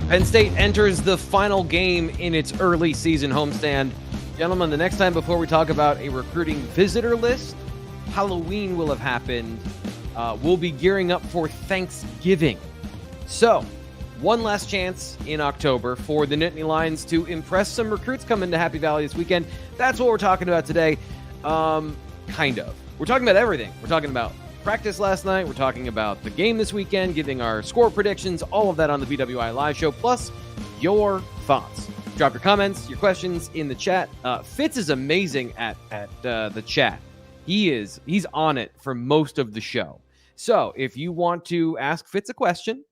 Penn State enters the final game in its early season homestand. Gentlemen, the next time before we talk about a recruiting visitor list, Halloween will have happened. We'll be gearing up for Thanksgiving. So, one last chance in October for the Nittany Lions to impress some recruits coming to Happy Valley this weekend. That's what we're talking about today. Kind of. We're talking about everything. We're talking about practice last night. We're talking about the game this weekend, giving our score predictions, all of that on the BWI Live Show, plus your thoughts. Drop your comments, your questions in the chat. Fitz is amazing at the chat. He's on it for most of the show. So if you want to ask Fitz a question,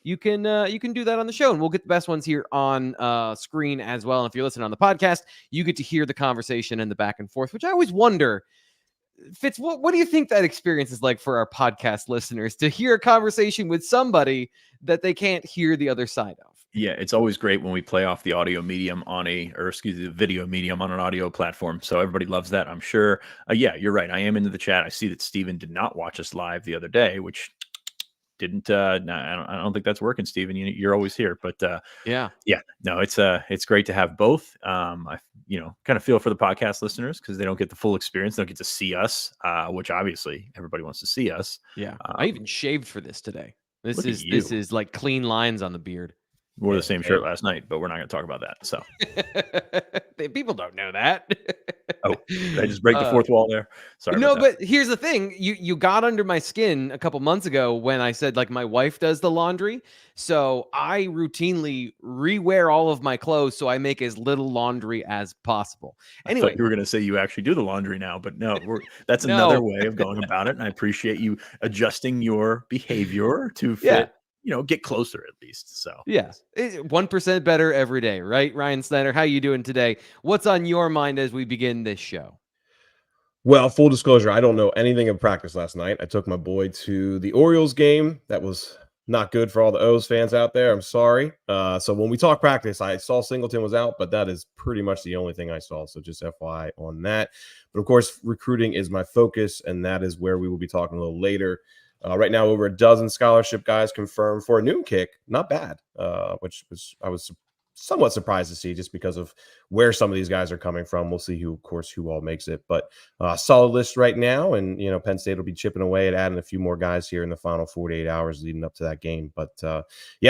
you can do that on the show, and we'll get the best ones here on screen as well. And if you're listening on the podcast, you get to hear the conversation and the back and forth, which I always wonder. Fitz, what do you think that experience is like for our podcast listeners to hear a conversation with somebody that they can't hear the other side of? Yeah, it's always great when we play off the audio medium the video medium on an audio platform. So everybody loves that, I'm sure. Yeah, you're right. I am into the chat. I see that Steven did not watch us live the other day, which didn't. I don't think that's working, Steven. You're always here, but yeah. No, it's great to have both. I kind of feel for the podcast listeners because they don't get the full experience. They don't get to see us, which obviously everybody wants to see us. Yeah, I even shaved for this today. This is like clean lines on the beard. We wore the same shirt last night, but we're not going to talk about that. So people don't know that. Oh, did I just break the fourth wall there? Sorry. No, but here's the thing. You got under my skin a couple months ago when I said, like, my wife does the laundry. So I routinely rewear all of my clothes so I make as little laundry as possible. Anyway, I thought you were going to say you actually do the laundry now, but no, that's another way of going about it. And I appreciate you adjusting your behavior to fit. Get closer at least. So yeah, 1% better every day, right? Ryan Snyder, how you doing today? What's on your mind as we begin this show? Well, full disclosure, I don't know anything of practice last night. I took my boy to the Orioles game. That was not good for all the O's fans out there. I'm sorry. So when we talk practice, I saw Singleton was out, but that is pretty much the only thing I saw. So just FYI on that. But of course, recruiting is my focus, and that is where we will be talking a little later. Right now, over a dozen scholarship guys confirmed for a noon kick. Not bad, which I was somewhat surprised to see just because of where some of these guys are coming from. We'll see who all makes it. But solid list right now. And, Penn State will be chipping away at adding a few more guys here in the final 48 hours leading up to that game. But,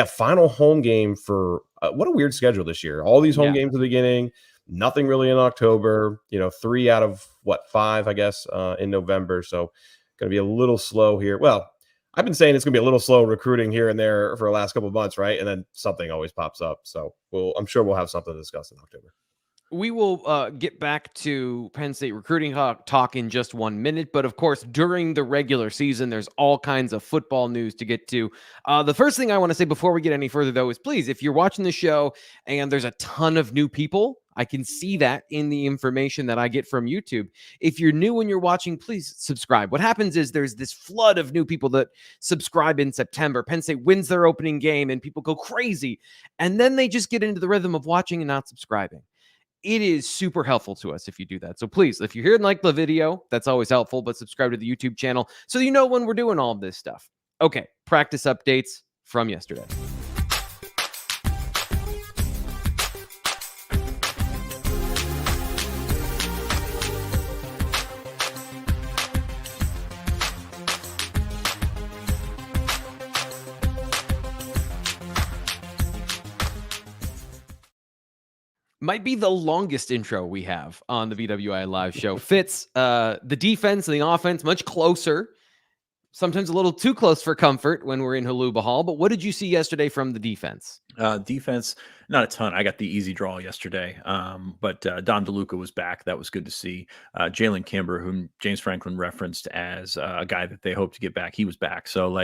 final home game for what a weird schedule this year. All these home games at the beginning. Nothing really in October. 3 out of, 5, I guess, in November. So, going to be a little slow here. Well, I've been saying it's going to be a little slow recruiting here and there for the last couple of months, right? And then something always pops up. So I'm sure we'll have something to discuss in October. We will get back to Penn State recruiting talk in just 1 minute. But of course, during the regular season, there's all kinds of football news to get to. The first thing I want to say before we get any further, though, is please, if you're watching the show and there's a ton of new people, I can see that in the information that I get from YouTube. If you're new and you're watching, please subscribe. What happens is there's this flood of new people that subscribe in September. Penn State wins their opening game and people go crazy. And then they just get into the rhythm of watching and not subscribing. It is super helpful to us if you do that. So please, if you're here and like the video, that's always helpful, but subscribe to the YouTube channel so you know when we're doing all of this stuff. Okay, practice updates from yesterday. Might be the longest intro we have on the BWI Live Show. Fitz, the defense and the offense much closer, sometimes a little too close for comfort when we're in Holuba Hall. But what did you see yesterday from the defense? Defense, not a ton. I got the easy draw yesterday, but Don DeLuca was back. That was good to see. Jalen Kimber, whom James Franklin referenced as a guy that they hope to get back, he was back. So,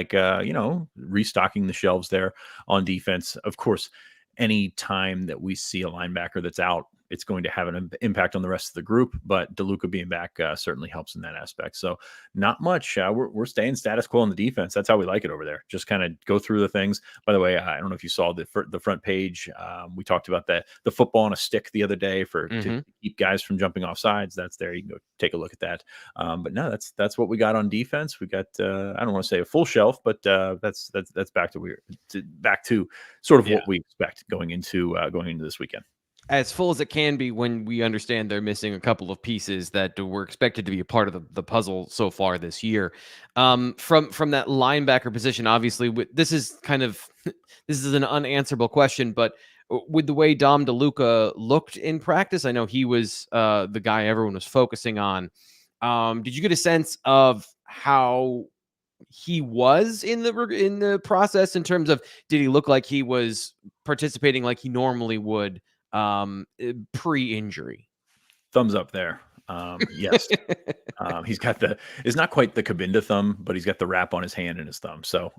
restocking the shelves there on defense. Of course, any time that we see a linebacker that's out, it's going to have an impact on the rest of the group. But DeLuca being back certainly helps in that aspect. So not much. We're staying status quo on the defense. That's how we like it over there. Just kind of go through the things. By the way, I don't know if you saw the front page. We talked about the football on a stick the other day to keep guys from jumping off sides. That's there. You can go take a look at that. But no, that's what we got on defense. We got I don't want to say a full shelf, but that's back to sort of what we expect going into this weekend. As full as it can be when we understand they're missing a couple of pieces that were expected to be a part of the puzzle so far this year. From that linebacker position, obviously, this is an unanswerable question, but with the way Dom DeLuca looked in practice, I know he was the guy everyone was focusing on. Did you get a sense of how he was in the process in terms of, did he look like he was participating like he normally would pre-injury? Thumbs up there. Yes. He's got it's not quite the Cabinda thumb, but he's got the wrap on his hand and his thumb. So,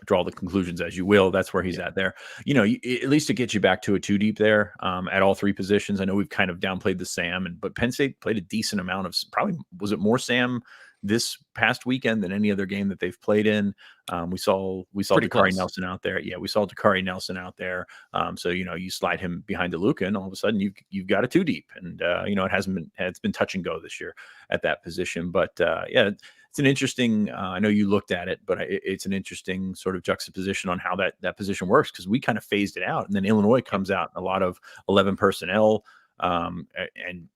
draw the conclusions as you will. That's where he's at there. At least to get you back to a 2 deep there at all 3 positions. I know we've kind of downplayed the Sam, but Penn State played a decent amount of, probably, was it more Sam this past weekend than any other game that they've played in? We saw Dakari Nelson out there. Yeah, we saw Dakari Nelson out there. So you slide him behind DeLuca, and all of a sudden you've got a 2 deep, and it's been touch and go this year at that position. But it's an interesting. I know you looked at it, but it's an interesting sort of juxtaposition on how that position works, because we kind of phased it out, and then Illinois comes out in a lot of 11 personnel. And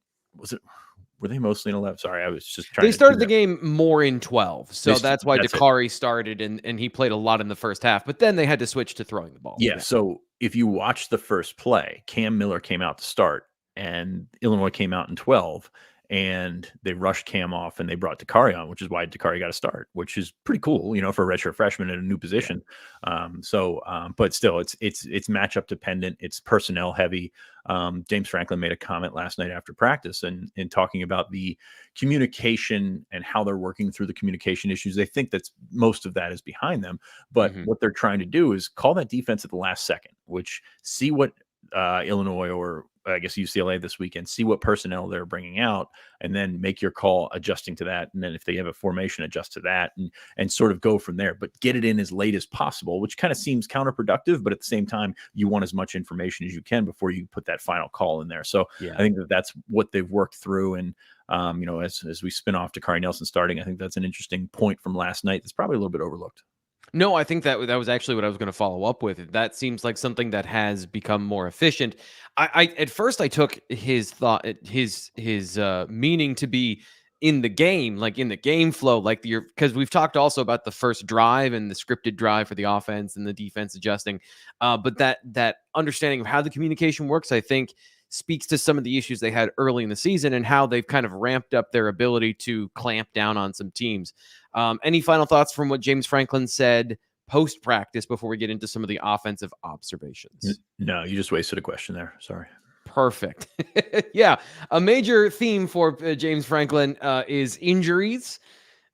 were they mostly in 11? Sorry, I was just trying. They started the game more in 12, so that's why Dakari started, and he played a lot in the first half. But then they had to switch to throwing the ball. Yeah. So if you watch the first play, Cam Miller came out to start, and Illinois came out in 12, and they rushed Cam off, and they brought Dakari on, which is why Dakari got a start, which is pretty cool, for a redshirt freshman in a new position. But still, it's matchup dependent. It's personnel heavy. James Franklin made a comment last night after practice and talking about the communication and how they're working through the communication issues. They think that most of that is behind them, but what they're trying to do is call that defense at the last second, which see what Illinois, or I guess UCLA this weekend, see what personnel they're bringing out, and then make your call adjusting to that. And then if they have a formation, adjust to that, and sort of go from there, but get it in as late as possible, which kind of seems counterproductive, but at the same time, you want as much information as you can before you put that final call in there. So I think that's what they've worked through. And, as we spin off to Dakari Nelson starting, I think that's an interesting point from last night that's probably a little bit overlooked. No, I think that was actually what I was going to follow up with. That seems like something that has become more efficient. I at first I took his meaning to be in the game, like in the game flow, because we've talked also about the first drive and the scripted drive for the offense and the defense adjusting. But that understanding of how the communication works, I think, speaks to some of the issues they had early in the season and how they've kind of ramped up their ability to clamp down on some teams. Any final thoughts from what James Franklin said post-practice before we get into some of the offensive observations? No, you just wasted a question there. Sorry. Perfect. Yeah. A major theme for James Franklin is injuries.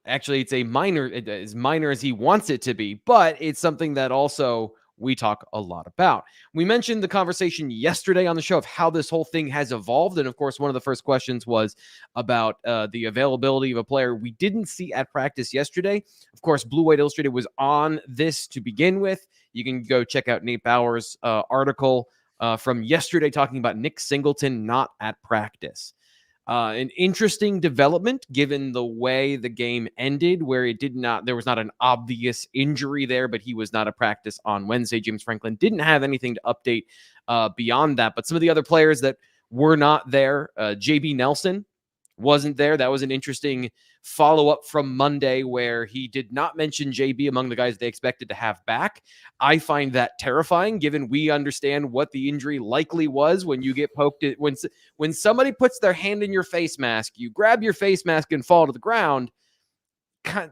Actually, it's as minor as he wants it to be, but it's something that also we talk a lot about. We mentioned the conversation yesterday on the show of how this whole thing has evolved. And of course, one of the first questions was about the availability of a player we didn't see at practice yesterday. Of course, Blue White Illustrated was on this to begin with. You can go check out Nate Bauer's article from yesterday talking about Nick Singleton not at practice. An interesting development given the way the game ended, where there was not an obvious injury there, but he was not at practice on Wednesday. James Franklin didn't have anything to update beyond that, but some of the other players that were not there, JB Nelson wasn't there. That was an interesting follow-up from Monday where he did not mention JB among the guys they expected to have back. I find that terrifying, given we understand what the injury likely was when you get poked. When somebody puts their hand in your face mask, you grab your face mask and fall to the ground.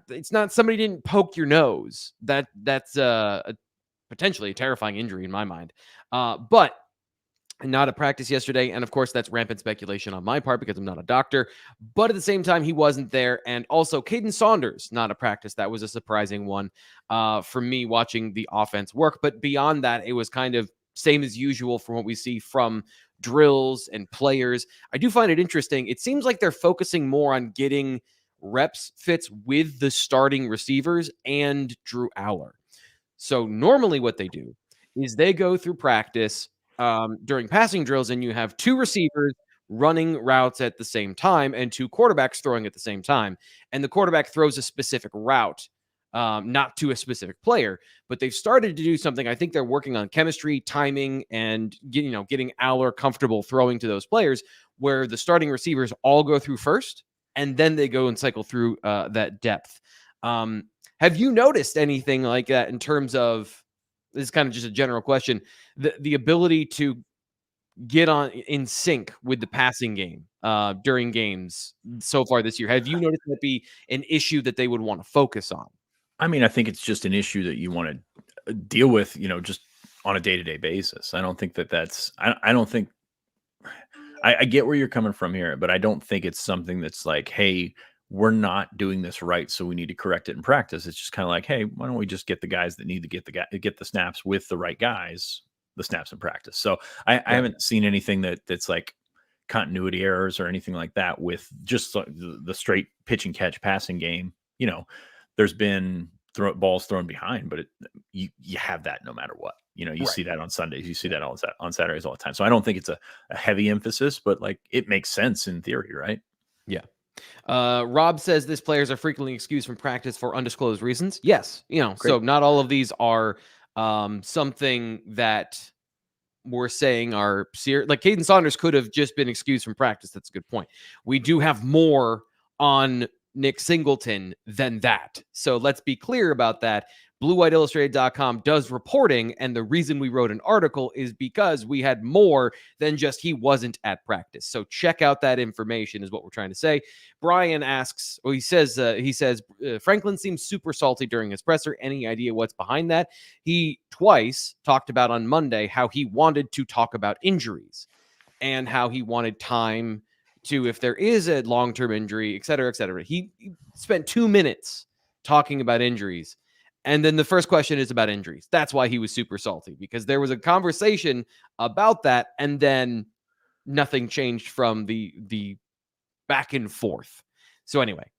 It's not somebody didn't poke your nose. That's potentially a terrifying injury in my mind. But not at practice yesterday, and of course that's rampant speculation on my part because I'm not a doctor, but at the same time he wasn't there. And also Caden Saunders not at practice. That was a surprising one for me watching the offense work, but beyond that it was kind of same as usual from what we see from drills and players. I do find it interesting. It seems like they're focusing more on getting reps fits with the starting receivers and Drew Aller. So normally what they do is they go through practice during passing drills, and you have two receivers running routes at the same time and two quarterbacks throwing at the same time. And the quarterback throws a specific route, not to a specific player. But they've started to do something. I think they're working on chemistry, timing, and getting Aller comfortable throwing to those players, where the starting receivers all go through first, and then they go and cycle through that depth. Have you noticed anything like that in terms of, this is kind of just a general question, the ability to get on in sync with the passing game during games so far this year? Have you noticed that be an issue that they would want to focus on? I mean, I think it's just an issue that you want to deal with, just on a day-to-day basis. I don't think that's, I don't think, I get where you're coming from here, but I don't think it's something that's like, hey, we're not doing this right, so we need to correct it in practice. It's just kind of like, hey, why don't we just get the guys that need to get the snaps with the right guys, the snaps in practice. So I haven't seen anything that's like continuity errors or anything like that with just the straight pitch and catch passing game. There's been balls thrown behind, but you have that no matter what. You Right. see that on Sundays, you see that on Saturdays all the time. So I don't think it's a heavy emphasis, but like it makes sense in theory, right? Yeah. Rob says this players are frequently excused from practice for undisclosed reasons. Yes. So not all of these are something that we're saying are serious. Like Caden Saunders could have just been excused from practice. That's a good point. We do have more on Nick Singleton than that. So let's be clear about that. BlueWhiteIllustrated.com does reporting, and the reason we wrote an article is because we had more than just he wasn't at practice. So check out that information is what we're trying to say. Brian asks, he says, Franklin seems super salty during his presser. Any idea what's behind that? He twice talked about on Monday how he wanted to talk about injuries and how he wanted time to, if there is a long-term injury, et cetera, et cetera. He spent 2 minutes talking about injuries. And then the first question is about injuries. That's why he was super salty, because there was a conversation about that, and then nothing changed from the back and forth. So anyway,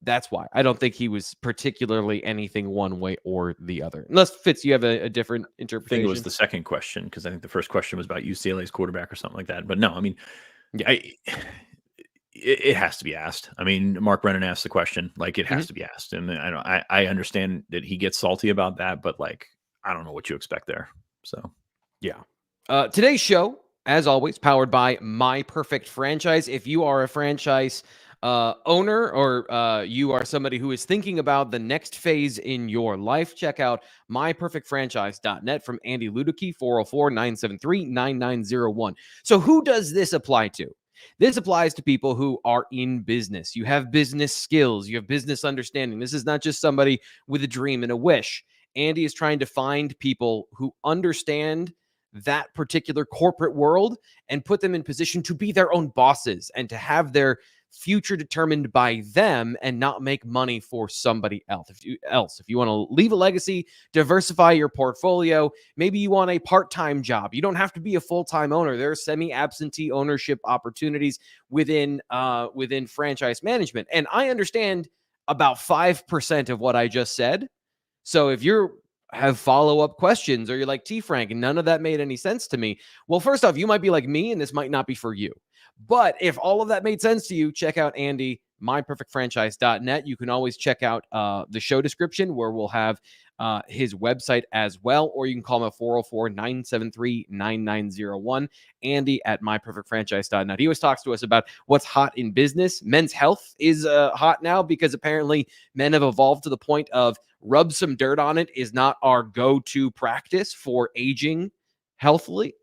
that's why. I don't think he was particularly anything one way or the other. Unless, Fitz, you have a different interpretation. I think it was the second question, because I think the first question was about UCLA's quarterback or something like that. But no, I mean, yeah. It has to be asked. I mean, Mark Brennan asked the question, like it has to be asked. And I understand that he gets salty about that, but like, I don't know what you expect there. So, yeah. Today's show, as always, powered by My Perfect Franchise. If you are a franchise owner, or you are somebody who is thinking about the next phase in your life, check out myperfectfranchise.net from Andy Ludicky, 404-973-9901. So who does this apply to? This applies to people who are in business. You have business skills. You have business understanding. This is not just somebody with a dream and a wish. Andy is trying to find people who understand that particular corporate world and put them in position to be their own bosses and to have their future determined by them and not make money for somebody else. If you want to leave a legacy, diversify your portfolio, maybe you want a part-time job. You don't have to be a full-time owner. There are semi-absentee ownership opportunities within franchise management. And I understand about 5% of what I just said. So if you have follow-up questions, or you're like, T. Frank, and none of that made any sense to me, well, first off, you might be like me, and this might not be for you. But if all of that made sense to you, check out Andy, myperfectfranchise.net. You can always check out the show description, where we'll have his website as well, or you can call him at 404-973-9901, Andy at myperfectfranchise.net. He always talks to us about what's hot in business. Men's health is hot now, because apparently men have evolved to the point of rub some dirt on it is not our go-to practice for aging healthfully.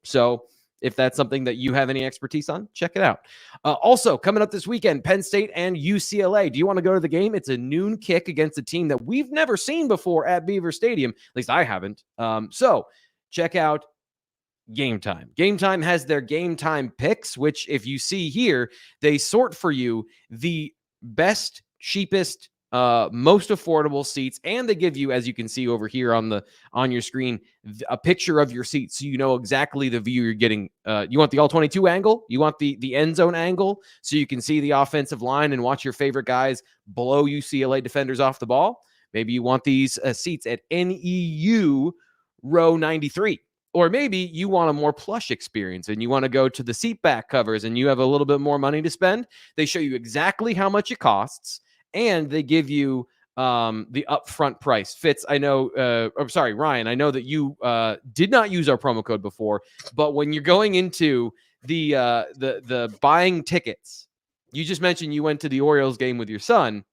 So if that's something that you have any expertise on, check it out. Also, coming up this weekend, Penn State and UCLA. Do you want to go to the game? It's a noon kick against a team that we've never seen before at Beaver Stadium. At least I haven't. So check out Game Time. Game Time has their Game Time picks, which if you see here, they sort for you the best, cheapest most affordable seats, and they give you, as you can see over here on your screen, a picture of your seat, so you know exactly the view you're getting. You want the all 22 angle, you want the end zone angle, so you can see the offensive line and watch your favorite guys blow UCLA defenders off the ball. Maybe you want these seats at NEU row 93. Or maybe you want a more plush experience and you want to go to the seat back covers and you have a little bit more money to spend. They show you exactly how much it costs, and they give you the upfront price. Fitz, I know, I'm sorry, Ryan, I know that you did not use our promo code before, but when you're going into the buying tickets, you just mentioned you went to the Orioles game with your son.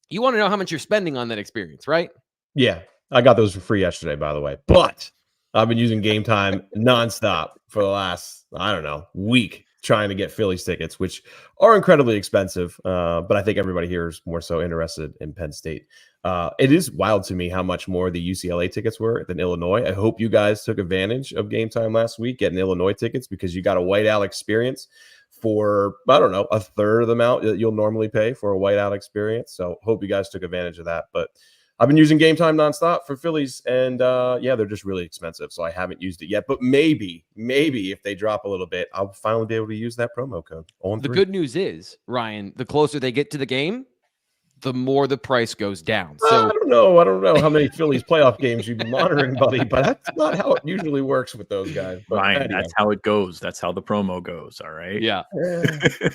You want to know how much you're spending on that experience, right? Yeah, I got those for free yesterday, by the way. But I've been using Game Time nonstop for the last, I don't know, week trying to get Phillies tickets, which are incredibly expensive. But I think everybody here is more so interested in Penn State. It is wild to me how much more the UCLA tickets were than Illinois. I hope you guys took advantage of Game Time last week getting Illinois tickets, because you got a whiteout experience for, I don't know, a third of the amount that you'll normally pay for a whiteout experience. So hope you guys took advantage of that. But I've been using Game Time nonstop for Phillies, and yeah, they're just really expensive, so I haven't used it yet. But maybe if they drop a little bit, I'll finally be able to use that promo code. The good news is, Ryan, the closer they get to the game, the more the price goes down. So I don't know how many Phillies playoff games you've been monitoring, buddy, but that's not how it usually works with those guys. But Ryan, anyway. that's how it goes. That's how the promo goes. All right. Yeah.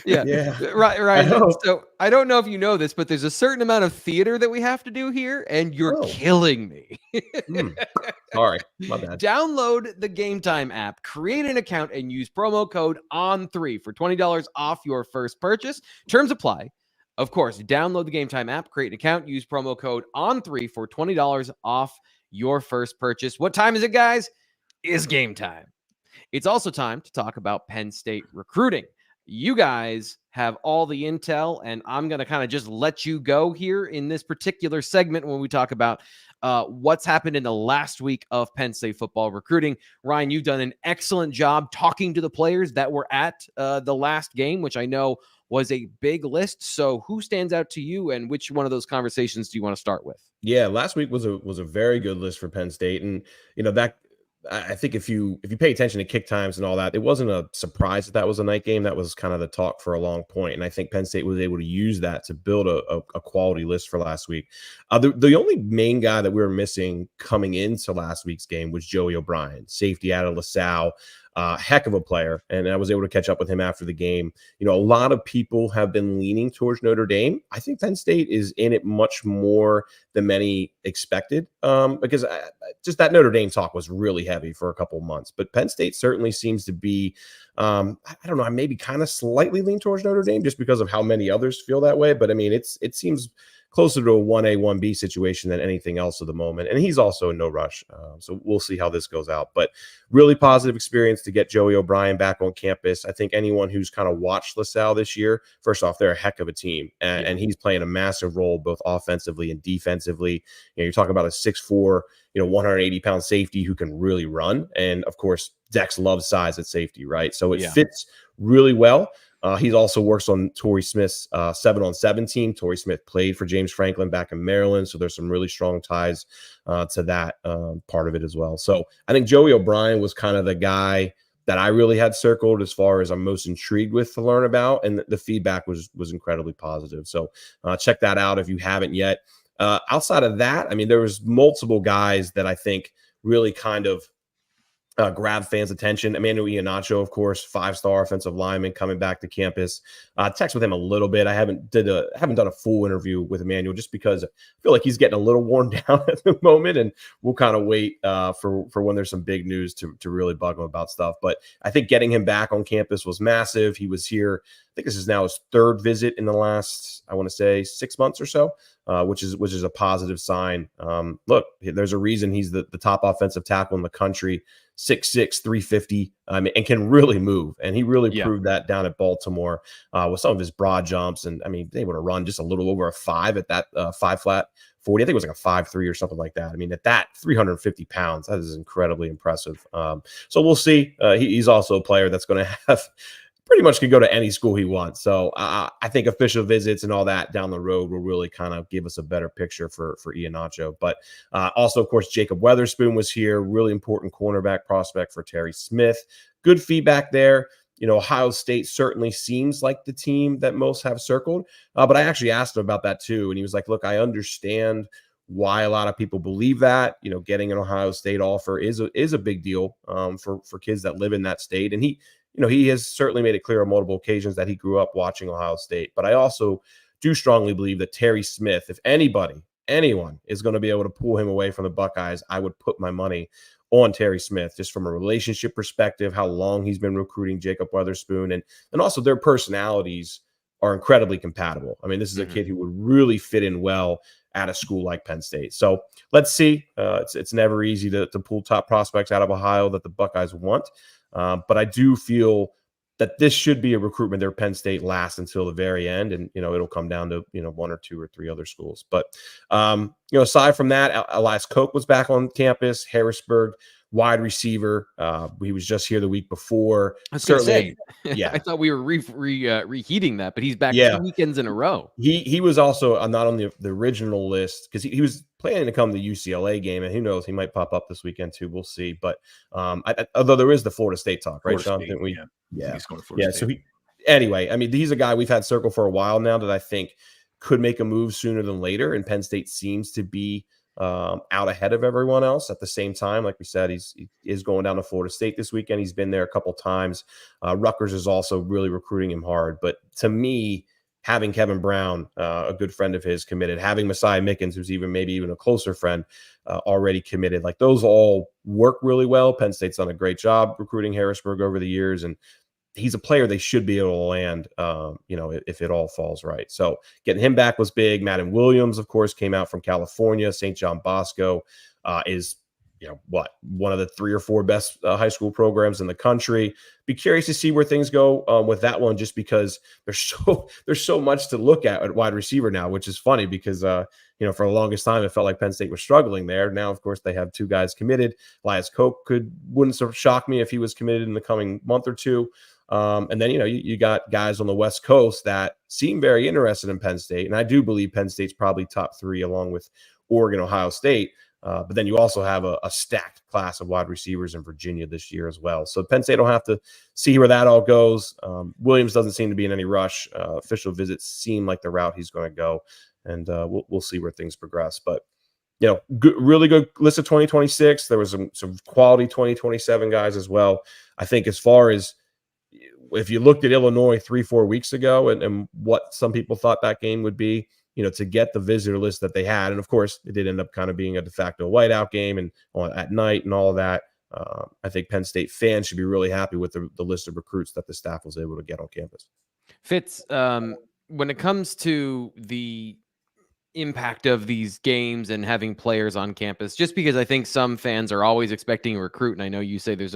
Yeah. Right. So I don't know if you know this, but there's a certain amount of theater that we have to do here, and you're killing me. Sorry, my bad. Download the Game Time app, create an account, and use promo code ON3 for $20 off your first purchase. Terms apply. Of course, download the Game Time app, create an account, use promo code ON3 for $20 off your first purchase. What time is it, guys? It's game time. It's also time to talk about Penn State recruiting. You guys have all the intel, and I'm going to kind of just let you go here in this particular segment when we talk about what's happened in the last week of Penn State football recruiting. Ryan, you've done an excellent job talking to the players that were at the last game, which I know was a big list. So who stands out to you, and which one of those conversations do you want to start with? Yeah, last week was a very good list for Penn State. And, you know, that I think if you pay attention to kick times and all that, it wasn't a surprise that was a night game. That was kind of the talk for a long point. And I think Penn State was able to use that to build a quality list for last week. The only main guy that we were missing coming into last week's game was Joey O'Brien, safety out of LaSalle. Heck of a player, and I was able to catch up with him after the game. You know, a lot of people have been leaning towards Notre Dame. I think Penn State is in it much more than many expected, because just that Notre Dame talk was really heavy for a couple of months. But Penn State certainly seems to be, I don't know, I maybe kind of slightly lean towards Notre Dame just because of how many others feel that way. But I mean, it seems closer to a 1A, 1B situation than anything else at the moment. And he's also in no rush. So we'll see how this goes out. But really positive experience to get Joey O'Brien back on campus. I think anyone who's kind of watched LaSalle this year, first off, they're a heck of a team. And he's playing a massive role both offensively and defensively. You know, you're talking about a 6'4", 180-pound safety who can really run. And, of course, Dex loves size at safety, right? So it fits really well. He also works on Torrey Smith's 7-on-7 team. Torrey Smith played for James Franklin back in Maryland, so there's some really strong ties to that part of it as well. So I think Joey O'Brien was kind of the guy that I really had circled as far as I'm most intrigued with to learn about, and the feedback was incredibly positive. So check that out if you haven't yet. Outside of that, I mean, there was multiple guys that I think really kind of grab fans' attention. Emmanuel Iheanacho, of course, 5-star offensive lineman coming back to campus. Text with him a little bit. I haven't done a full interview with Emmanuel just because I feel like he's getting a little worn down at the moment, and we'll kind of wait for when there's some big news to really bug him about stuff. But I think getting him back on campus was massive. He was here, I think this is now his third visit in the last, I want to say, 6 months or so, which is a positive sign. Look, there's a reason he's the top offensive tackle in the country, 6'6", 350, and can really move. And he really proved that down at Baltimore with some of his broad jumps. And I mean, they would have run just a little over a 5 at that 5-flat 40. I think it was like a 5'3" or something like that. I mean, at that 350 pounds, that is incredibly impressive. So we'll see. He's also a player that's going to have pretty much can go to any school he wants. So I think official visits and all that down the road will really kind of give us a better picture for Ian Nacho. But also, of course, Jacob Weatherspoon was here, really important cornerback prospect for Terry Smith. Good feedback there. Ohio State certainly seems like the team that most have circled. But I actually asked him about that too. And he was like, look, I understand why a lot of people believe that. Getting an Ohio State offer is a big deal for kids that live in that state. And he has certainly made it clear on multiple occasions that he grew up watching Ohio State. But I also do strongly believe that Terry Smith, if anyone is going to be able to pull him away from the Buckeyes, I would put my money on Terry Smith, just from a relationship perspective, how long he's been recruiting Jacob Weatherspoon, and also their personalities are incredibly compatible. I mean, this is a kid who would really fit in well at a school like Penn State. So let's see. It's never easy to pull top prospects out of Ohio that the Buckeyes want. But I do feel that this should be a recruitment there. Penn State lasts until the very end, and it'll come down to one or two or three other schools. But aside from that, Elias Koch was back on campus. Harrisburg wide receiver. He was just here the week before. I was going to say, yeah, I thought we were reheating that, but he's back 2 weekends in a row. He was also not on the original list because he was planning to come to the UCLA game, and who knows, he might pop up this weekend too. We'll see. But although there is the Florida State talk, right, Sean? He's going to Florida State. So anyway, I mean, he's a guy we've had circle for a while now that I think could make a move sooner than later, and Penn State seems to be out ahead of everyone else. At the same time, like we said, he is going down to Florida State this weekend. He's been there a couple times. Rutgers is also really recruiting him hard. But to me, having Kevin Brown, a good friend of his, committed, having Messiah Mickens, who's maybe even a closer friend, already committed, like those all work really well. Penn State's done a great job recruiting Harrisburg over the years, and he's a player they should be able to land, if it all falls right. So getting him back was big. Madden Williams, of course, came out from California. St. John Bosco is, one of the 3 or 4 best high school programs in the country. Be curious to see where things go with that one, just because there's so much to look at wide receiver now, which is funny because, for the longest time, it felt like Penn State was struggling there. Now, of course, they have 2 guys committed. Elias Koch wouldn't shock me if he was committed in the coming month or two. And then, you got guys on the West Coast that seem very interested in Penn State. And I do believe Penn State's probably top 3 along with Oregon, Ohio State. But then you also have a stacked class of wide receivers in Virginia this year as well. So Penn State will have to see where that all goes. Williams doesn't seem to be in any rush. Official visits seem like the route he's going to go. And we'll see where things progress. But, really good list of 2026. There was some quality 2027 guys as well. I think as far as, if you looked at Illinois 3-4 weeks ago and what some people thought that game would be, to get the visitor list that they had. And of course, it did end up kind of being a de facto whiteout game and at night and all of that. I think Penn State fans should be really happy with the list of recruits that the staff was able to get on campus. Fitz, when it comes to the impact of these games and having players on campus, just because I think some fans are always expecting a recruit, and I know you say there's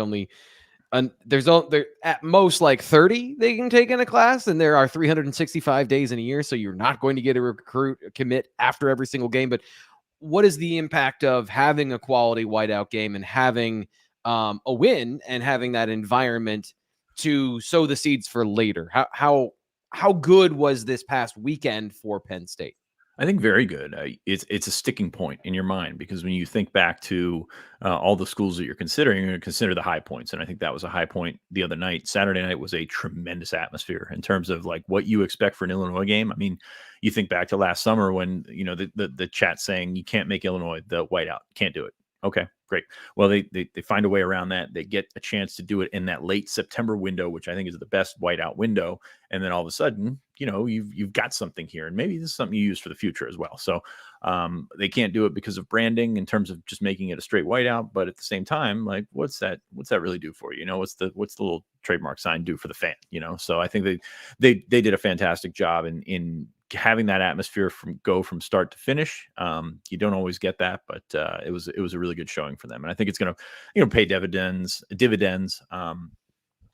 at most like 30 they can take in a class, and there are 365 days in a year, so you're not going to get a commit after every single game. But what is the impact of having a quality whiteout game and having a win and having that environment to sow the seeds for later? How good was this past weekend for Penn State? I think very good. It's a sticking point in your mind, because when you think back to all the schools that you're going to consider the high points. And I think that was a high point the other night. Saturday night was a tremendous atmosphere in terms of like what you expect for an Illinois game. I mean, you think back to last summer when, the chat saying you can't make Illinois the whiteout, can't do it. Okay, great. Well, they find a way around that. They get a chance to do it in that late September window, which I think is the best whiteout window. And then all of a sudden, you've got something here, and maybe this is something you use for the future as well. So they can't do it because of branding in terms of just making it a straight whiteout. But at the same time, like, what's that really do for you? What's the little trademark sign do for the fan? So I think they did a fantastic job in having that atmosphere from start to finish. You don't always get that, but it was a really good showing for them, and I think it's going to pay dividends.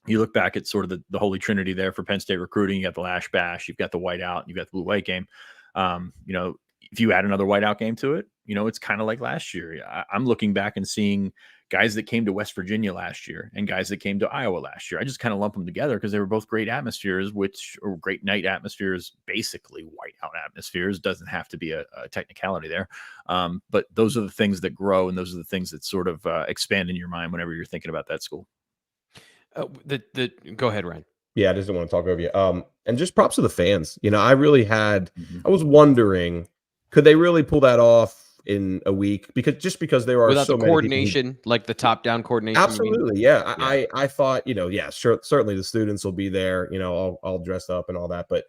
You look back at sort of the holy trinity there for Penn State recruiting. You got the Lash Bash, you've got the whiteout, you've got the blue white game. If you add another whiteout game to it, it's kind of like last year. I'm looking back and seeing guys that came to West Virginia last year and guys that came to Iowa last year. I just kind of lump them together because they were both great atmospheres, which are great night atmospheres, basically whiteout atmospheres. Doesn't have to be a technicality there. But those are the things that grow, and those are the things that sort of expand in your mind whenever you're thinking about that school. Go ahead, Ryan. Yeah, I just didn't want to talk over you. And just props to the fans. You know, I really had, Mhm. I was wondering, could they really pull that off in a week? Because there are Without so the many people coordination, like the top-down coordination. absolutely, yeah. Yeah. I thought, you know, yeah, sure, certainly the students will be there, you know, all dressed up and all that, but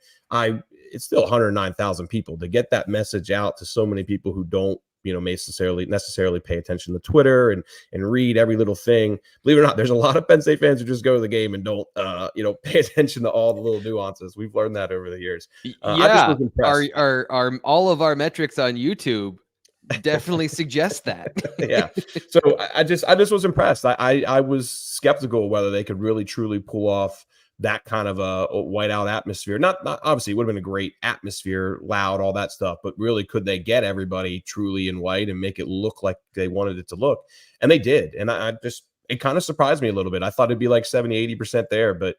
it's still 109,000 people to get that message out to so many people who don't, you know, necessarily pay attention to Twitter and read every little thing. Believe it or not, there's a lot of Penn State fans who just go to the game and don't, you know, pay attention to all the little nuances. We've learned that over the years. I just was impressed. Our all of our metrics on YouTube definitely suggest that. Yeah. So I just was impressed. I was skeptical whether they could really truly pull off that kind of a whiteout atmosphere. Not obviously it would have been a great atmosphere, loud, all that stuff, but really could they get everybody truly in white and make it look like they wanted it to look? And they did. And it kind of surprised me a little bit. I thought it'd be like 70-80% there, but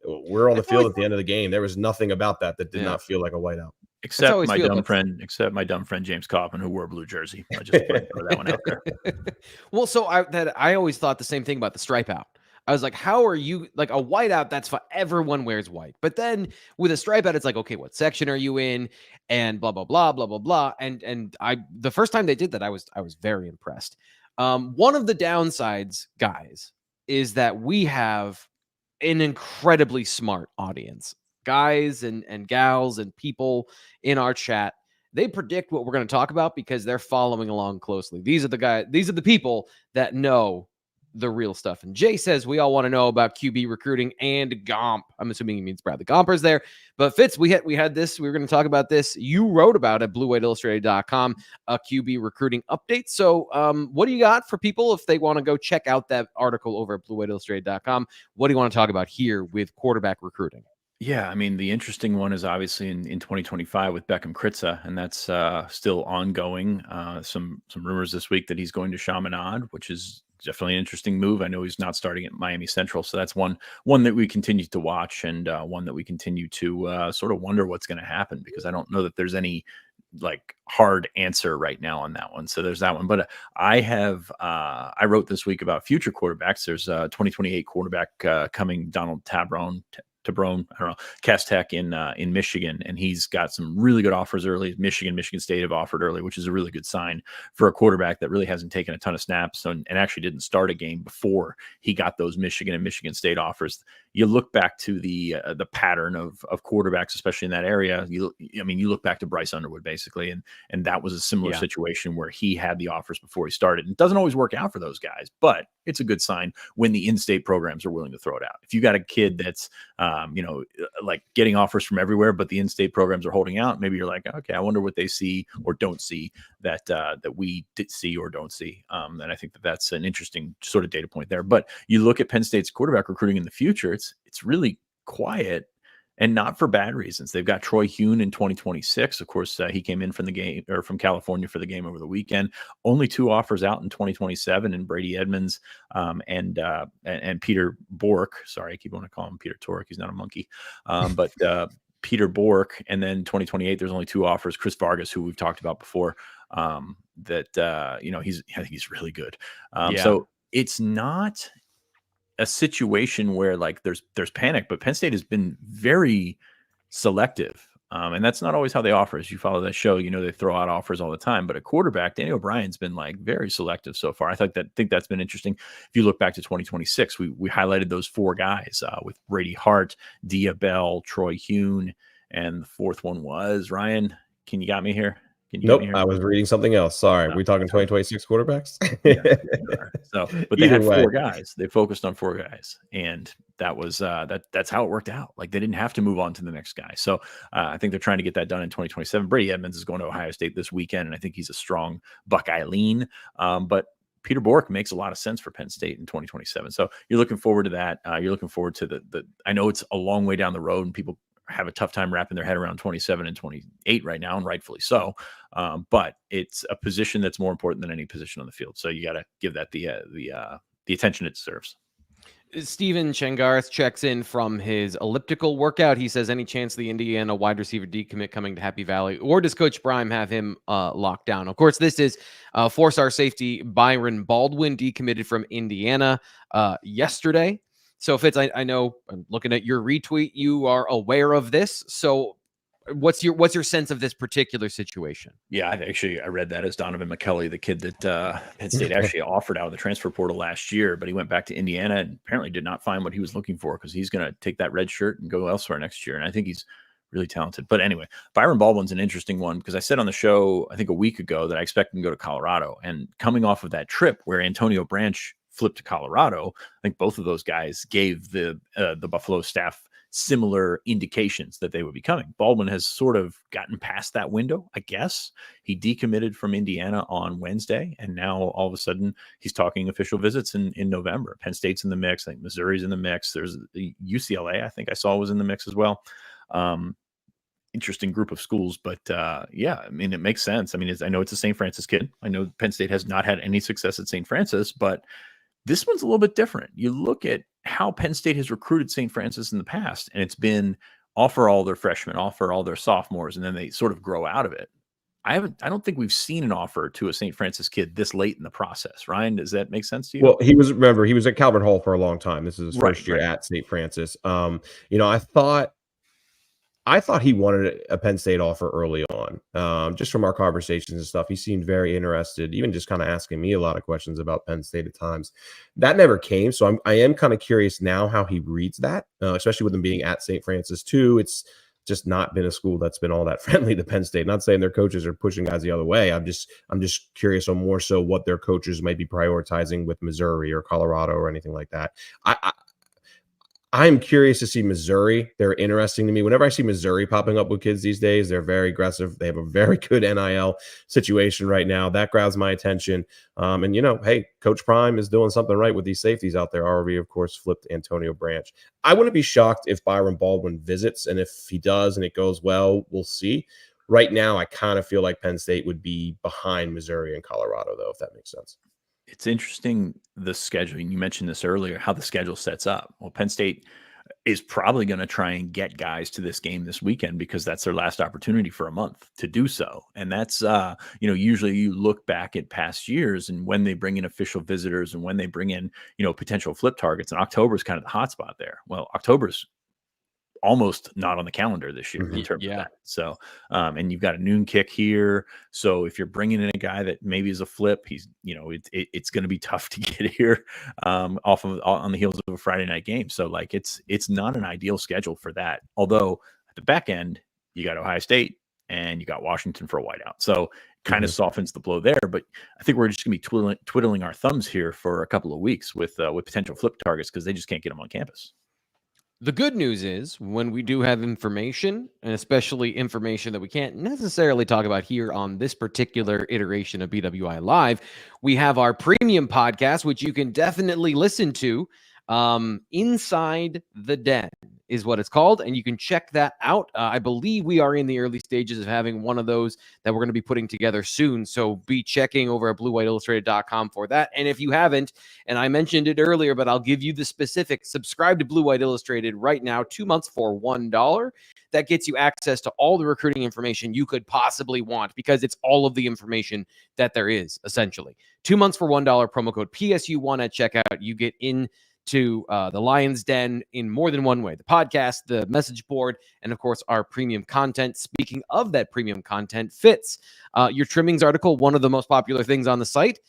we're on the field at the end of the game. There was nothing about that did not feel like a whiteout. Except my dumb friend James Coffin, who wore a blue jersey. I just put that one out there. Well, so I always thought the same thing about the stripe out. I was like, how are you like a whiteout? That's fine. Everyone wears white. But then with a stripe out, it's like, okay, what section are you in? And blah, blah, blah, blah, blah, blah. And the first time they did that, I was very impressed. One of the downsides, guys, is that we have an incredibly smart audience. Guys and gals and people in our chat, they predict what we're going to talk about because they're following along closely. These are the people that know the real stuff. And Jay says we all want to know about QB recruiting and Gomp. I'm assuming he means Bradley Gomper's there. But Fitz, we had this. We were going to talk about this. You wrote about it at BlueWhiteIllustrated.com, a QB recruiting update. So what do you got for people if they want to go check out that article over at BlueWhiteIllustrated.com? What do you want to talk about here with quarterback recruiting? Yeah, I mean, the interesting one is obviously in 2025 with Beckham Kritza, and that's still ongoing. Some rumors this week that he's going to Chaminade, which is definitely an interesting move. I know he's not starting at Miami Central, so that's one that we continue to watch, and one that we continue to sort of wonder what's going to happen, because I don't know that there's any like hard answer right now on that one. So there's that one. But I wrote this week about future quarterbacks. There's a 2028 quarterback coming, Donald Tabrone, I don't know, Cass Tech in Michigan, and he's got some really good offers early. Michigan State have offered early, which is a really good sign for a quarterback that really hasn't taken a ton of snaps and actually didn't start a game before he got those Michigan and Michigan State offers. You look back to the pattern of quarterbacks, especially in that area. You look back to Bryce Underwood basically, and that was a similar situation where he had the offers before he started. And it doesn't always work out for those guys, but it's a good sign when the in-state programs are willing to throw it out. If you got a kid that's like getting offers from everywhere, but the in-state programs are holding out, maybe you're like, okay, I wonder what they see or don't see that we did see or don't see. And I think that's an interesting sort of data point there. But you look at Penn State's quarterback recruiting in the future, it's really quiet, and not for bad reasons. They've got Troy Hune in 2026. Of course, he came in from the game or from California for the game over the weekend. Only 2 offers out in 2027, and Brady Edmonds and Peter Bork. Sorry, I keep wanting to call him Peter Torek. He's not a monkey, but Peter Bork. And then 2028, there's only 2 offers. Chris Vargas, who we've talked about before, I think he's really good. So it's not a situation where like there's panic, but Penn State has been very selective. And that's not always how they offer. As you follow that show, they throw out offers all the time, but a quarterback, Danny O'Brien's been like very selective so far. I think that's been interesting. If you look back to 2026, we highlighted those 4 guys with Brady Hart, Dia Bell, Troy Hune, and the 4th one was Ryan. You got me here? Nope, I was reading something else. Sorry. We're talking 2026 quarterbacks. But they had 4 guys. They focused on 4 guys, and that was that's how it worked out. Like they didn't have to move on to the next guy. So I think they're trying to get that done in 2027. Brady Edmonds is going to Ohio State this weekend, and I think he's a strong Buckeye lean. But Peter Bork makes a lot of sense for Penn State in 2027. So you're looking forward to that. You're looking forward to the I know it's a long way down the road, and people have a tough time wrapping their head around 27 and 28 right now, and rightfully so. But it's a position that's more important than any position on the field. So you got to give that the attention it deserves. Steven Shengarth checks in from his elliptical workout. He says, any chance the Indiana wide receiver decommit coming to Happy Valley, or does Coach Brime have him locked down? Of course, this is four-star safety Byron Baldwin decommitted from Indiana yesterday. So Fitz, I know I'm looking at your retweet, you are aware of this. So what's your sense of this particular situation? Yeah, I read that as Donovan McKelly, the kid that Penn State actually offered out of the transfer portal last year, but he went back to Indiana and apparently did not find what he was looking for, because he's going to take that red shirt and go elsewhere next year. And I think he's really talented. But anyway, Byron Baldwin's an interesting one, because I said on the show, I think a week ago, that I expect him to go to Colorado. And coming off of that trip where Antonio Branch flipped to Colorado, I think both of those guys gave the Buffalo staff similar indications that they would be coming. Baldwin has sort of gotten past that window, I guess. He decommitted from Indiana on Wednesday, and now all of a sudden he's talking official visits in November. Penn State's in the mix. I think Missouri's in the mix. There's the UCLA, I think I saw, was in the mix as well. Interesting group of schools, but yeah, I mean, it makes sense. I mean, I know it's a St. Francis kid. I know Penn State has not had any success at St. Francis, but this one's a little bit different. You look at how Penn State has recruited St. Francis in the past, and it's been offer all their freshmen, offer all their sophomores, and then they sort of grow out of it. I don't think we've seen an offer to a St. Francis kid this late in the process. Ryan, does that make sense to you? Well, he was at Calvert Hall for a long time. This is his first year at St. Francis. I thought he wanted a Penn State offer early on. Just from our conversations and stuff, he seemed very interested, even just kind of asking me a lot of questions about Penn State at times. That never came. So I am kind of curious now how he reads that, especially with him being at St. Francis too. It's just not been a school that's been all that friendly to Penn State. Not saying their coaches are pushing guys the other way. I'm just curious on more so what their coaches might be prioritizing with Missouri or Colorado or anything like that. I'm curious to see Missouri. They're interesting to me. Whenever I see Missouri popping up with kids these days, they're very aggressive. They have a very good NIL situation right now. That grabs my attention. And, hey, Coach Prime is doing something right with these safeties out there. RV, of course, flipped Antonio Branch. I wouldn't be shocked if Byron Baldwin visits. And if he does and it goes well, we'll see. Right now, I kind of feel like Penn State would be behind Missouri and Colorado, though, if that makes sense. It's interesting, the scheduling. You mentioned this earlier, how the schedule sets up. Well, Penn State is probably going to try and get guys to this game this weekend, because that's their last opportunity for a month to do so. And that's, usually you look back at past years and when they bring in official visitors and when they bring in, potential flip targets, and October is kind of the hot spot there. Well, October's almost not on the calendar this year in terms of that. So, and you've got a noon kick here. So if you're bringing in a guy that maybe is a flip, he's, it's going to be tough to get here on the heels of a Friday night game. So like, it's not an ideal schedule for that. Although at the back end, you got Ohio State and you got Washington for a whiteout. So kind of softens the blow there, but I think we're just gonna be twiddling our thumbs here for a couple of weeks with potential flip targets, because they just can't get them on campus. The good news is, when we do have information, and especially information that we can't necessarily talk about here on this particular iteration of BWI Live, we have our premium podcast, which you can definitely listen to. Inside the Den is what it's called, and you can check that out. I believe we are in the early stages of having one of those that we're going to be putting together soon, so be checking over at bluewhiteillustrated.com for that. And if you haven't, and I mentioned it earlier, but I'll give you the specifics, subscribe to Blue White Illustrated right now, 2 months for $1. That gets you access to all the recruiting information you could possibly want, because it's all of the information that there is, essentially. 2 months for $1, promo code PSU1 at checkout. You get in to the Lion's Den in more than one way: the podcast, the message board, and of course our premium content. Speaking of that premium content, Fitz, your trimmings article, one of the most popular things on the site.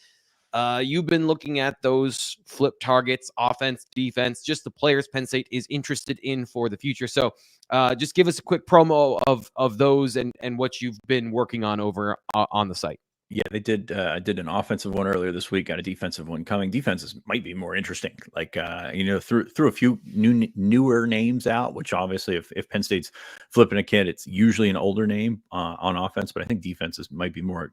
You've been looking at those flip targets, offense, defense, just the players Penn State is interested in for the future. So just give us a quick promo of those and what you've been working on over on the site. Yeah, they did an offensive one earlier this week, got a defensive one coming. Defenses might be more interesting. Like, threw a few newer names out, which obviously if Penn State's flipping a kid, it's usually an older name on offense, but I think defenses might be more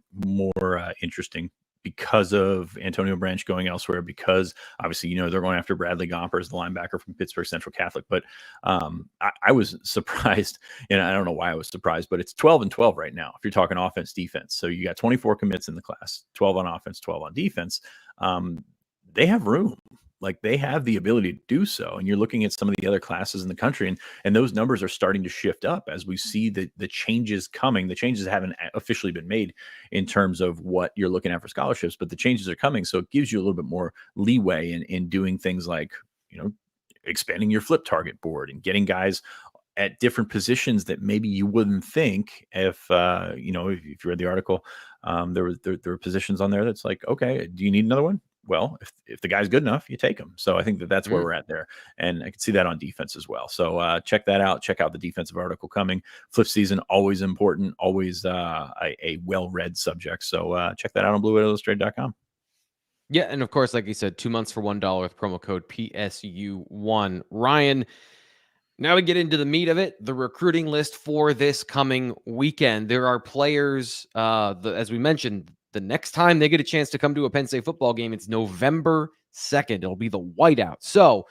interesting because of Antonio Branch going elsewhere, because obviously, they're going after Bradley Gompers, the linebacker from Pittsburgh Central Catholic. But I was surprised, and I don't know why I was surprised, but it's 12-12 right now if you're talking offense, defense. So you got 24 commits in the class, 12 on offense, 12 on defense. They have room. Like, they have the ability to do so. And you're looking at some of the other classes in the country, and those numbers are starting to shift up as we see the changes coming. The changes haven't officially been made in terms of what you're looking at for scholarships, but the changes are coming. So it gives you a little bit more leeway in doing things like, expanding your flip target board and getting guys at different positions that maybe you wouldn't think if you read the article, there were positions on there that's like, okay, do you need another one? Well, if the guy's good enough, you take him. So I think that's where we're at there. And I can see that on defense as well. So check that out. Check out the defensive article coming. Flip season, always important, always a well-read subject. So check that out on BlueWhaleIllustrated.com. Yeah, and of course, like you said, 2 months for $1 with promo code PSU1. Ryan, now we get into the meat of it, the recruiting list for this coming weekend. There are players, as we mentioned, the next time they get a chance to come to a Penn State football game, it's November 2nd. It'll be the whiteout. So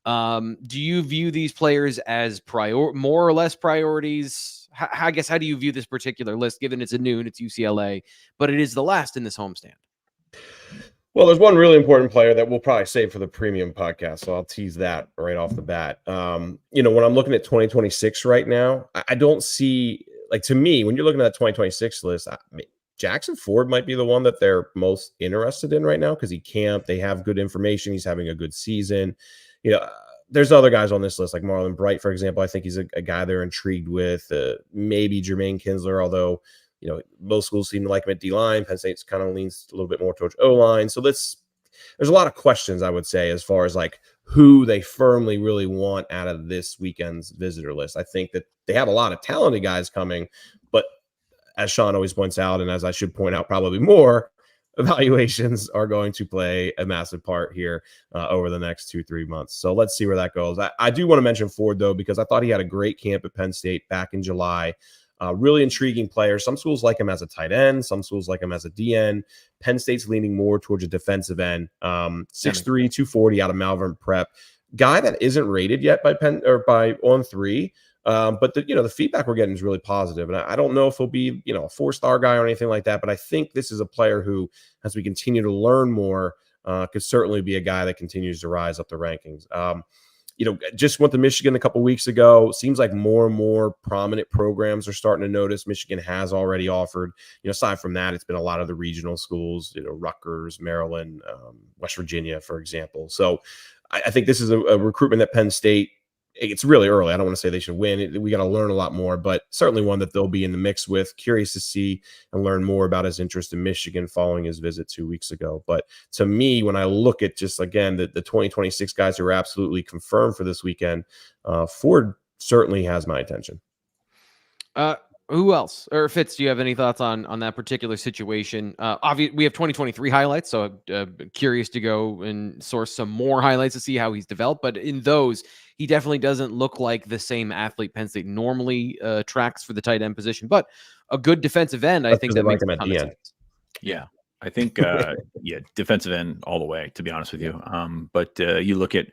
do you view these players as more or less priorities? I guess, how do you view this particular list, given it's a noon, it's UCLA, but it is the last in this homestand? Well, there's one really important player that we'll probably save for the premium podcast, so I'll tease that right off the bat. When I'm looking at 2026 right now, I don't see, like, to me, when you're looking at that 2026 list, Jackson Ford might be the one that they're most interested in right now because they have good information. He's having a good season. There's other guys on this list, like Marlon Bright, for example. I think he's a guy they're intrigued with. Maybe Jermaine Kinsler, although, most schools seem to like him at D-line. Penn State's kind of leans a little bit more towards O-line. So there's a lot of questions, I would say, as far as like who they firmly really want out of this weekend's visitor list. I think that they have a lot of talented guys coming, but as Sean always points out, and as I should point out probably more, evaluations are going to play a massive part here over the next 2-3 months. So let's see where that goes. I do want to mention Ford, though, because I thought he had a great camp at Penn State back in July. Really intriguing player. Some schools like him as a tight end. Some schools like him as a DN. Penn State's leaning more towards a defensive end. 6'3", 240 out of Malvern Prep. Guy that isn't rated yet by Penn or by On3. But the feedback we're getting is really positive. And I don't know if he'll be, a 4-star guy or anything like that, but I think this is a player who, as we continue to learn more, could certainly be a guy that continues to rise up the rankings. Just went to Michigan a couple weeks ago. Seems like more and more prominent programs are starting to notice. Michigan has already offered, aside from that, it's been a lot of the regional schools, Rutgers, Maryland, West Virginia, for example. So I think this is a recruitment that Penn State, it's really early. I don't want to say they should win. We got to learn a lot more, but certainly one that they'll be in the mix with. Curious to see and learn more about his interest in Michigan following his visit 2 weeks ago. But to me, when I look at just, again, the 2026 guys who are absolutely confirmed for this weekend, Ford certainly has my attention. Who else? Or Fitz, do you have any thoughts on that particular situation? Obviously, we have 2023 highlights, so curious to go and source some more highlights to see how he's developed. But in those, he definitely doesn't look like the same athlete Penn State normally tracks for the tight end position. But a good defensive end, I think that makes a ton of sense. Yeah, I think, defensive end all the way, to be honest with you. But you look at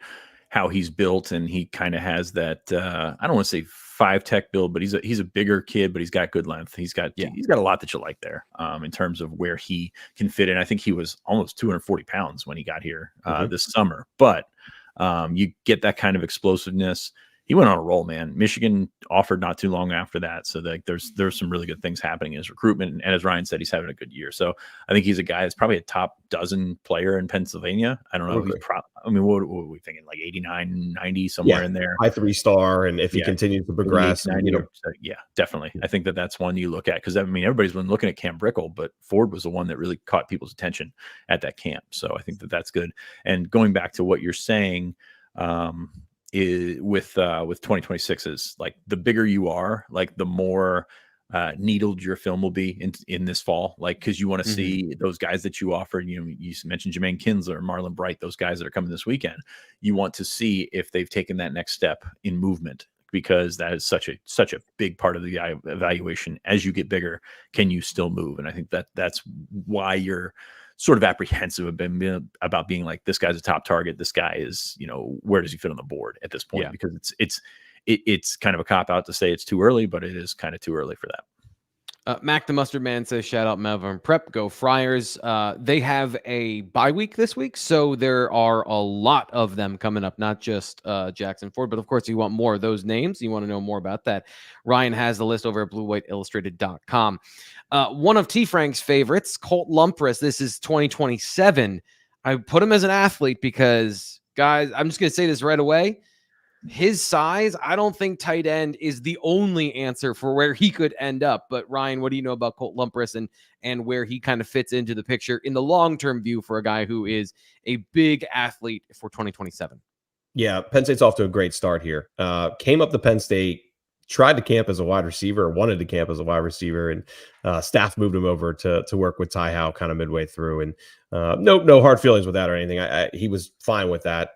how he's built, and he kind of has that, I don't want to say 5-tech build, but he's a bigger kid, but he's got good length. He's got a lot that you like there in terms of where he can fit in. I think he was almost 240 pounds when he got here this summer, but you get that kind of explosiveness. He went on a roll, man. Michigan offered not too long after that. So there's some really good things happening in his recruitment. And as Ryan said, he's having a good year. So I think he's a guy that's probably a top dozen player in Pennsylvania. I don't know. Okay. What are we thinking? Like 89, 90, somewhere in there. High 3-star. And if he continues to progress, 90, definitely. I think that's one you look at, because everybody's been looking at Cam Brickle, but Ford was the one that really caught people's attention at that camp. So I think that's good. And going back to what you're saying, with 2026 is like, the bigger you are, like the more needled your film will be in this fall, like, because you want to see those guys that you offered. You mentioned Jermaine Kinsler, Marlon Bright, those guys that are coming this weekend. You want to see if they've taken that next step in movement, because that is such a big part of the evaluation. As you get bigger, can you still move? And I think that's why you're sort of apprehensive about being like, this guy's a top target. This guy is, where does he fit on the board at this point? Because it's kind of a cop out to say it's too early, but it is kind of too early for that. Mac the Mustard Man says, shout out Melbourne Prep, go Friars. They have a bye week this week, so there are a lot of them coming up, not just Jackson Ford, but of course you want more of those names. You want to know more about that. Ryan has the list over at bluewhiteillustrated.com. One of T. Frank's favorites, Colt Lumpras. This is 2027. I put him as an athlete because, guys, I'm just going to say this right away. His size, I don't think tight end is the only answer for where he could end up. But Ryan, what do you know about Colt Lumpras and where he kind of fits into the picture in the long-term view for a guy who is a big athlete for 2027? Yeah, Penn State's off to a great start here. Came up to Penn State, tried to camp as a wide receiver, or wanted to camp as a wide receiver, and staff moved him over to work with Ty Howe kind of midway through. And no hard feelings with that or anything. He was fine with that.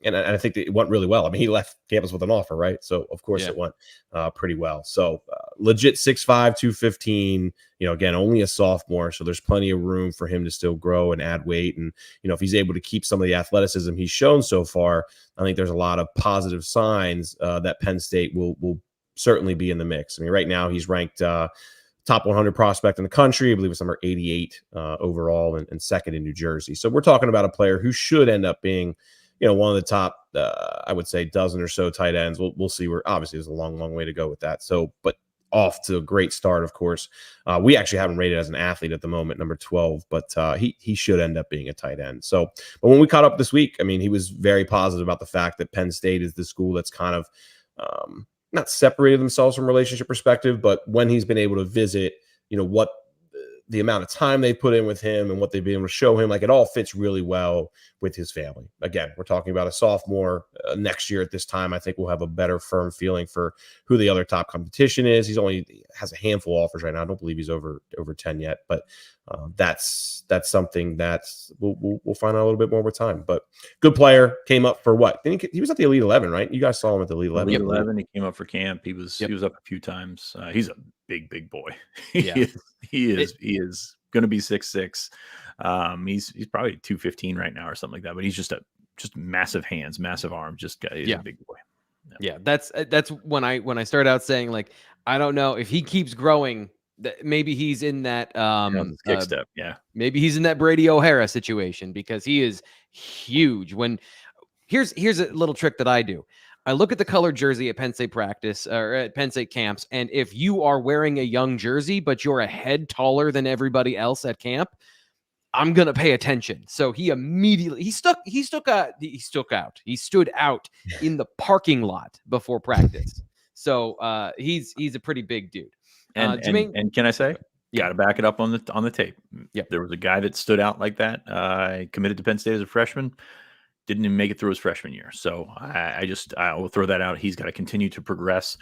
And I think that it went really well. I mean, he left campus with an offer, right? So, of course, it went pretty well. So, legit 6'5", 215, again, only a sophomore. So, there's plenty of room for him to still grow and add weight. And, if he's able to keep some of the athleticism he's shown so far, I think there's a lot of positive signs that Penn State will certainly be in the mix. I mean, right now he's ranked top 100 prospect in the country. I believe it's number 88 overall and second in New Jersey. So, we're talking about a player who should end up being one of the top, I would say, dozen or so tight ends. We'll see. Where obviously there's a long way to go with that. So, but off to a great start, of course. We actually have him rated as an athlete at the moment, number 12, but he should end up being a tight end. So, but when we caught up this week, I mean, he was very positive about the fact that Penn State is the school that's kind of not separated themselves from relationship perspective, but when he's been able to visit, what the amount of time they put in with him and what they've been able to show him, like it all fits really well with his family. Again, we're talking about a sophomore next year at this time. I think we'll have a better firm feeling for who the other top competition is. He's only has a handful of offers right now. I don't believe he's over 10 yet, but that's something that we'll find out a little bit more with time. But good player, came up for what? He was at the Elite 11, right? You guys saw him at the Elite 11. Elite 11. He came up for camp. He was up a few times. He's a big boy. He is going to be 6'6". He's probably 215 right now or something like that. But he's just massive hands, massive arms. He's a big boy. Yeah, that's when I start out saying, like, I don't know if he keeps growing. Maybe he's in that kick step. Maybe he's in that Brady O'Hara situation because he is huge. Here's a little trick that I do. I look at the colored jersey at Penn State practice or at Penn State camps, and if you are wearing a young jersey but you're a head taller than everybody else at camp, I'm gonna pay attention. So he immediately he stood out in the parking lot before practice. So he's a pretty big dude. And can I say, got to back it up on the tape. Yeah, there was a guy that stood out like that. Committed to Penn State as a freshman, didn't even make it through his freshman year. So I will throw that out. He's got to continue to progress,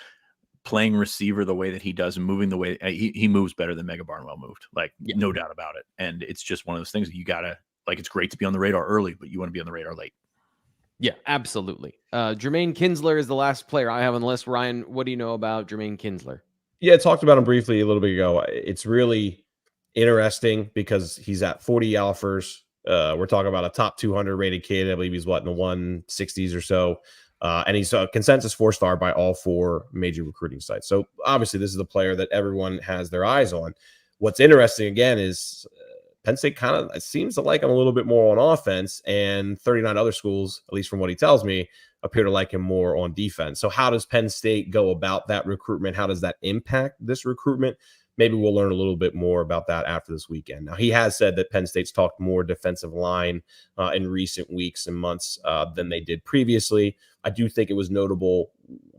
playing receiver the way that he does and moving the way he moves better than Mega Barnwell moved. No doubt about it. And it's just one of those things that you gotta it's great to be on the radar early, but you want to be on the radar late. Yeah, absolutely. Jermaine Kinsler is the last player I have on the list. Ryan, what do you know about Jermaine Kinsler? Yeah, I talked about him briefly a little bit ago. It's really interesting because he's at 40 offers. We're talking about a top 200 rated kid. I believe he's in the 160s or so. And he's a consensus 4-star by all 4 major recruiting sites. So obviously this is a player that everyone has their eyes on. What's interesting again is Penn State kind of seems to like him a little bit more on offense, and 39 other schools, at least from what he tells me, appear to like him more on defense. So how does Penn State go about that recruitment? How does that impact this recruitment? Maybe we'll learn a little bit more about that after this weekend. Now, he has said that Penn State's talked more defensive line in recent weeks and months than they did previously. I do think it was notable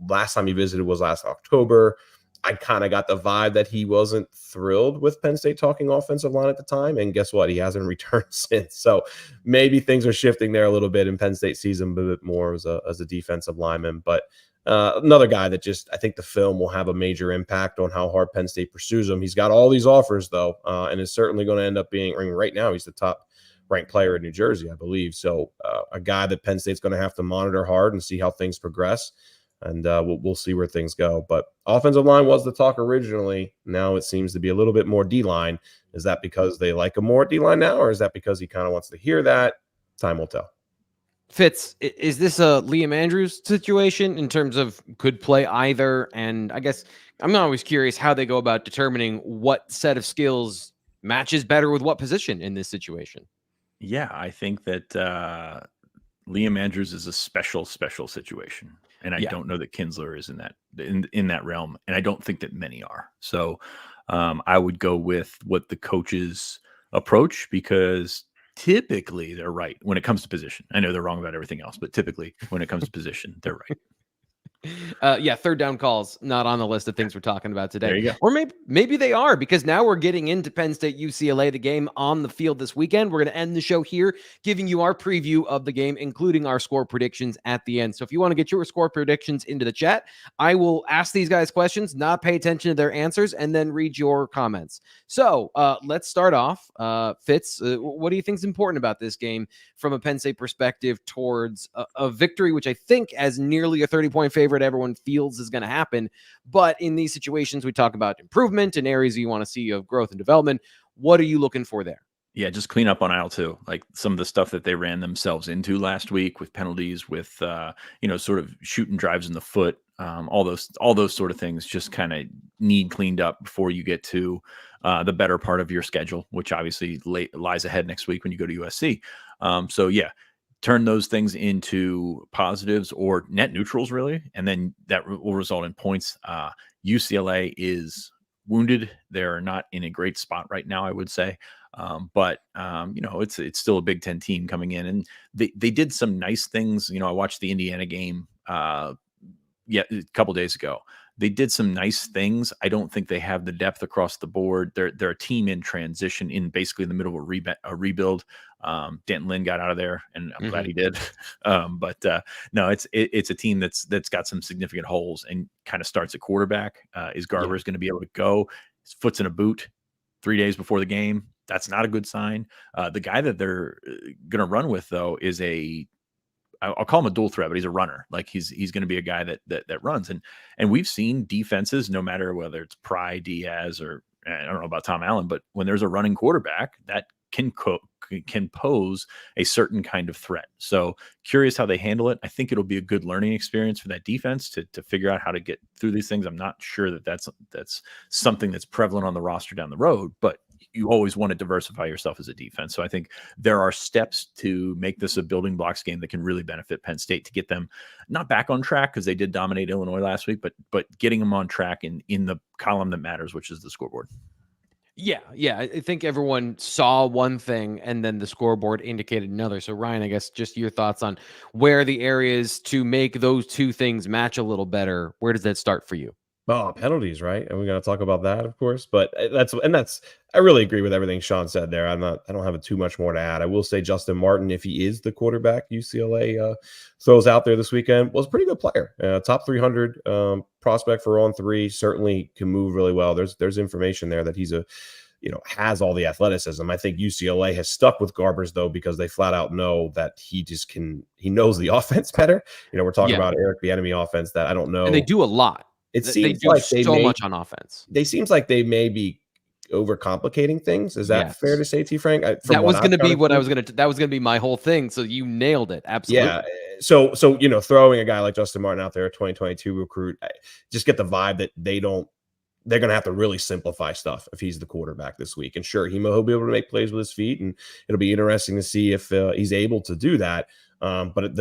last time he visited was last October. I kind of got the vibe that he wasn't thrilled with Penn State talking offensive line at the time. And guess what? He hasn't returned since. So maybe things are shifting there a little bit, and Penn State sees him a bit more as a defensive lineman. But another guy that I think the film will have a major impact on how hard Penn State pursues him. He's got all these offers, though, and is certainly going to end up being, right now, he's the top ranked player in New Jersey, I believe. So a guy that Penn State's going to have to monitor hard and see how things progress. and we'll see where things go. But offensive line was the talk originally. Now it seems to be a little bit more D-line. Is that because they like him more at D-line now, or is that because he kind of wants to hear that? Time will tell. Fitz, is this a Liam Andrews situation in terms of could play either? And I guess I'm not always curious how they go about determining what set of skills matches better with what position in this situation. Yeah, I think that Liam Andrews is a special situation, and I don't know that Kinsler is in that realm, and I don't think that many are. So I would go with what the coaches approach, because typically they're right when it comes to position. I know they're wrong about everything else, but typically when it comes to position, they're right. Third down calls not on the list of things we're talking about today. There you go. Or maybe they are, because now we're getting into Penn State UCLA, the game on the field this weekend. We're going to end the show here giving you our preview of the game, including our score predictions at the end. So if you want to get your score predictions into the chat, I will ask these guys questions, not pay attention to their answers, and then read your comments. So let's start off. Fitz, what do you think is important about this game from a Penn State perspective towards a victory, which I think as nearly a 30-point favorite everyone feels is going to happen? But in these situations, we talk about improvement and areas you want to see of growth and development. What are you looking for there? Yeah, just clean up on aisle two. Like some of the stuff that they ran themselves into last week with penalties, with sort of shooting drives in the foot, all those sort of things just kind of need cleaned up before you get to the better part of your schedule, which obviously lies ahead next week when you go to USC. Turn those things into positives or net neutrals, really, and then that will result in points. UCLA is wounded. They're not in a great spot right now, I would say. But it's still a Big Ten team coming in, and they did some nice things. I watched the Indiana game a couple days ago. They did some nice things. I don't think they have the depth across the board. They're a team in transition, in basically in the middle of a rebuild. Denton Lynn got out of there, and I'm glad he did. No, it's a team that's got some significant holes, and kind of starts at quarterback. Is Garber's going to be able to go? His foot's in a boot 3 days before the game. That's not a good sign. The guy that they're going to run with, though, is I'll call him a dual threat, but he's a runner. Like he's going to be a guy that runs. And we've seen defenses, no matter whether it's Pry, Diaz, or I don't know about Tom Allen, but when there's a running quarterback, that can pose a certain kind of threat. So curious how they handle it. I think it'll be a good learning experience for that defense to figure out how to get through these things. I'm not sure that's something that's prevalent on the roster down the road, but you always want to diversify yourself as a defense. So I think there are steps to make this a building blocks game that can really benefit Penn State, to get them not back on track, because they did dominate Illinois last week, but getting them on track in the column that matters, which is the scoreboard. Yeah. I think everyone saw one thing and then the scoreboard indicated another. So Ryan, I guess just your thoughts on where the areas to make those two things match a little better. Where does that start for you? Oh, penalties, right? And we're going to talk about that, of course. But I really agree with everything Sean said there. I don't have too much more to add. I will say Justin Martin, if he is the quarterback UCLA throws out there this weekend, was a pretty good player. Top 300 prospect for on three, certainly can move really well. There's information there that he's has all the athleticism. I think UCLA has stuck with Garbers, though, because they flat out know that he knows the offense better. We're talking about Eric Bieniemy offense that I don't know. And they do a lot. It seems like so much on offense. They seems like they may be overcomplicating things. Is that fair to say, T. Frank? That was going to be what I was going to. That was going to be my whole thing. So you nailed it. Absolutely. Yeah. So throwing a guy like Justin Martin out there, a 2022 recruit, just get the vibe that they're going to have to really simplify stuff if he's the quarterback this week. And sure, he'll be able to make plays with his feet, and it'll be interesting to see if he's able to do that. But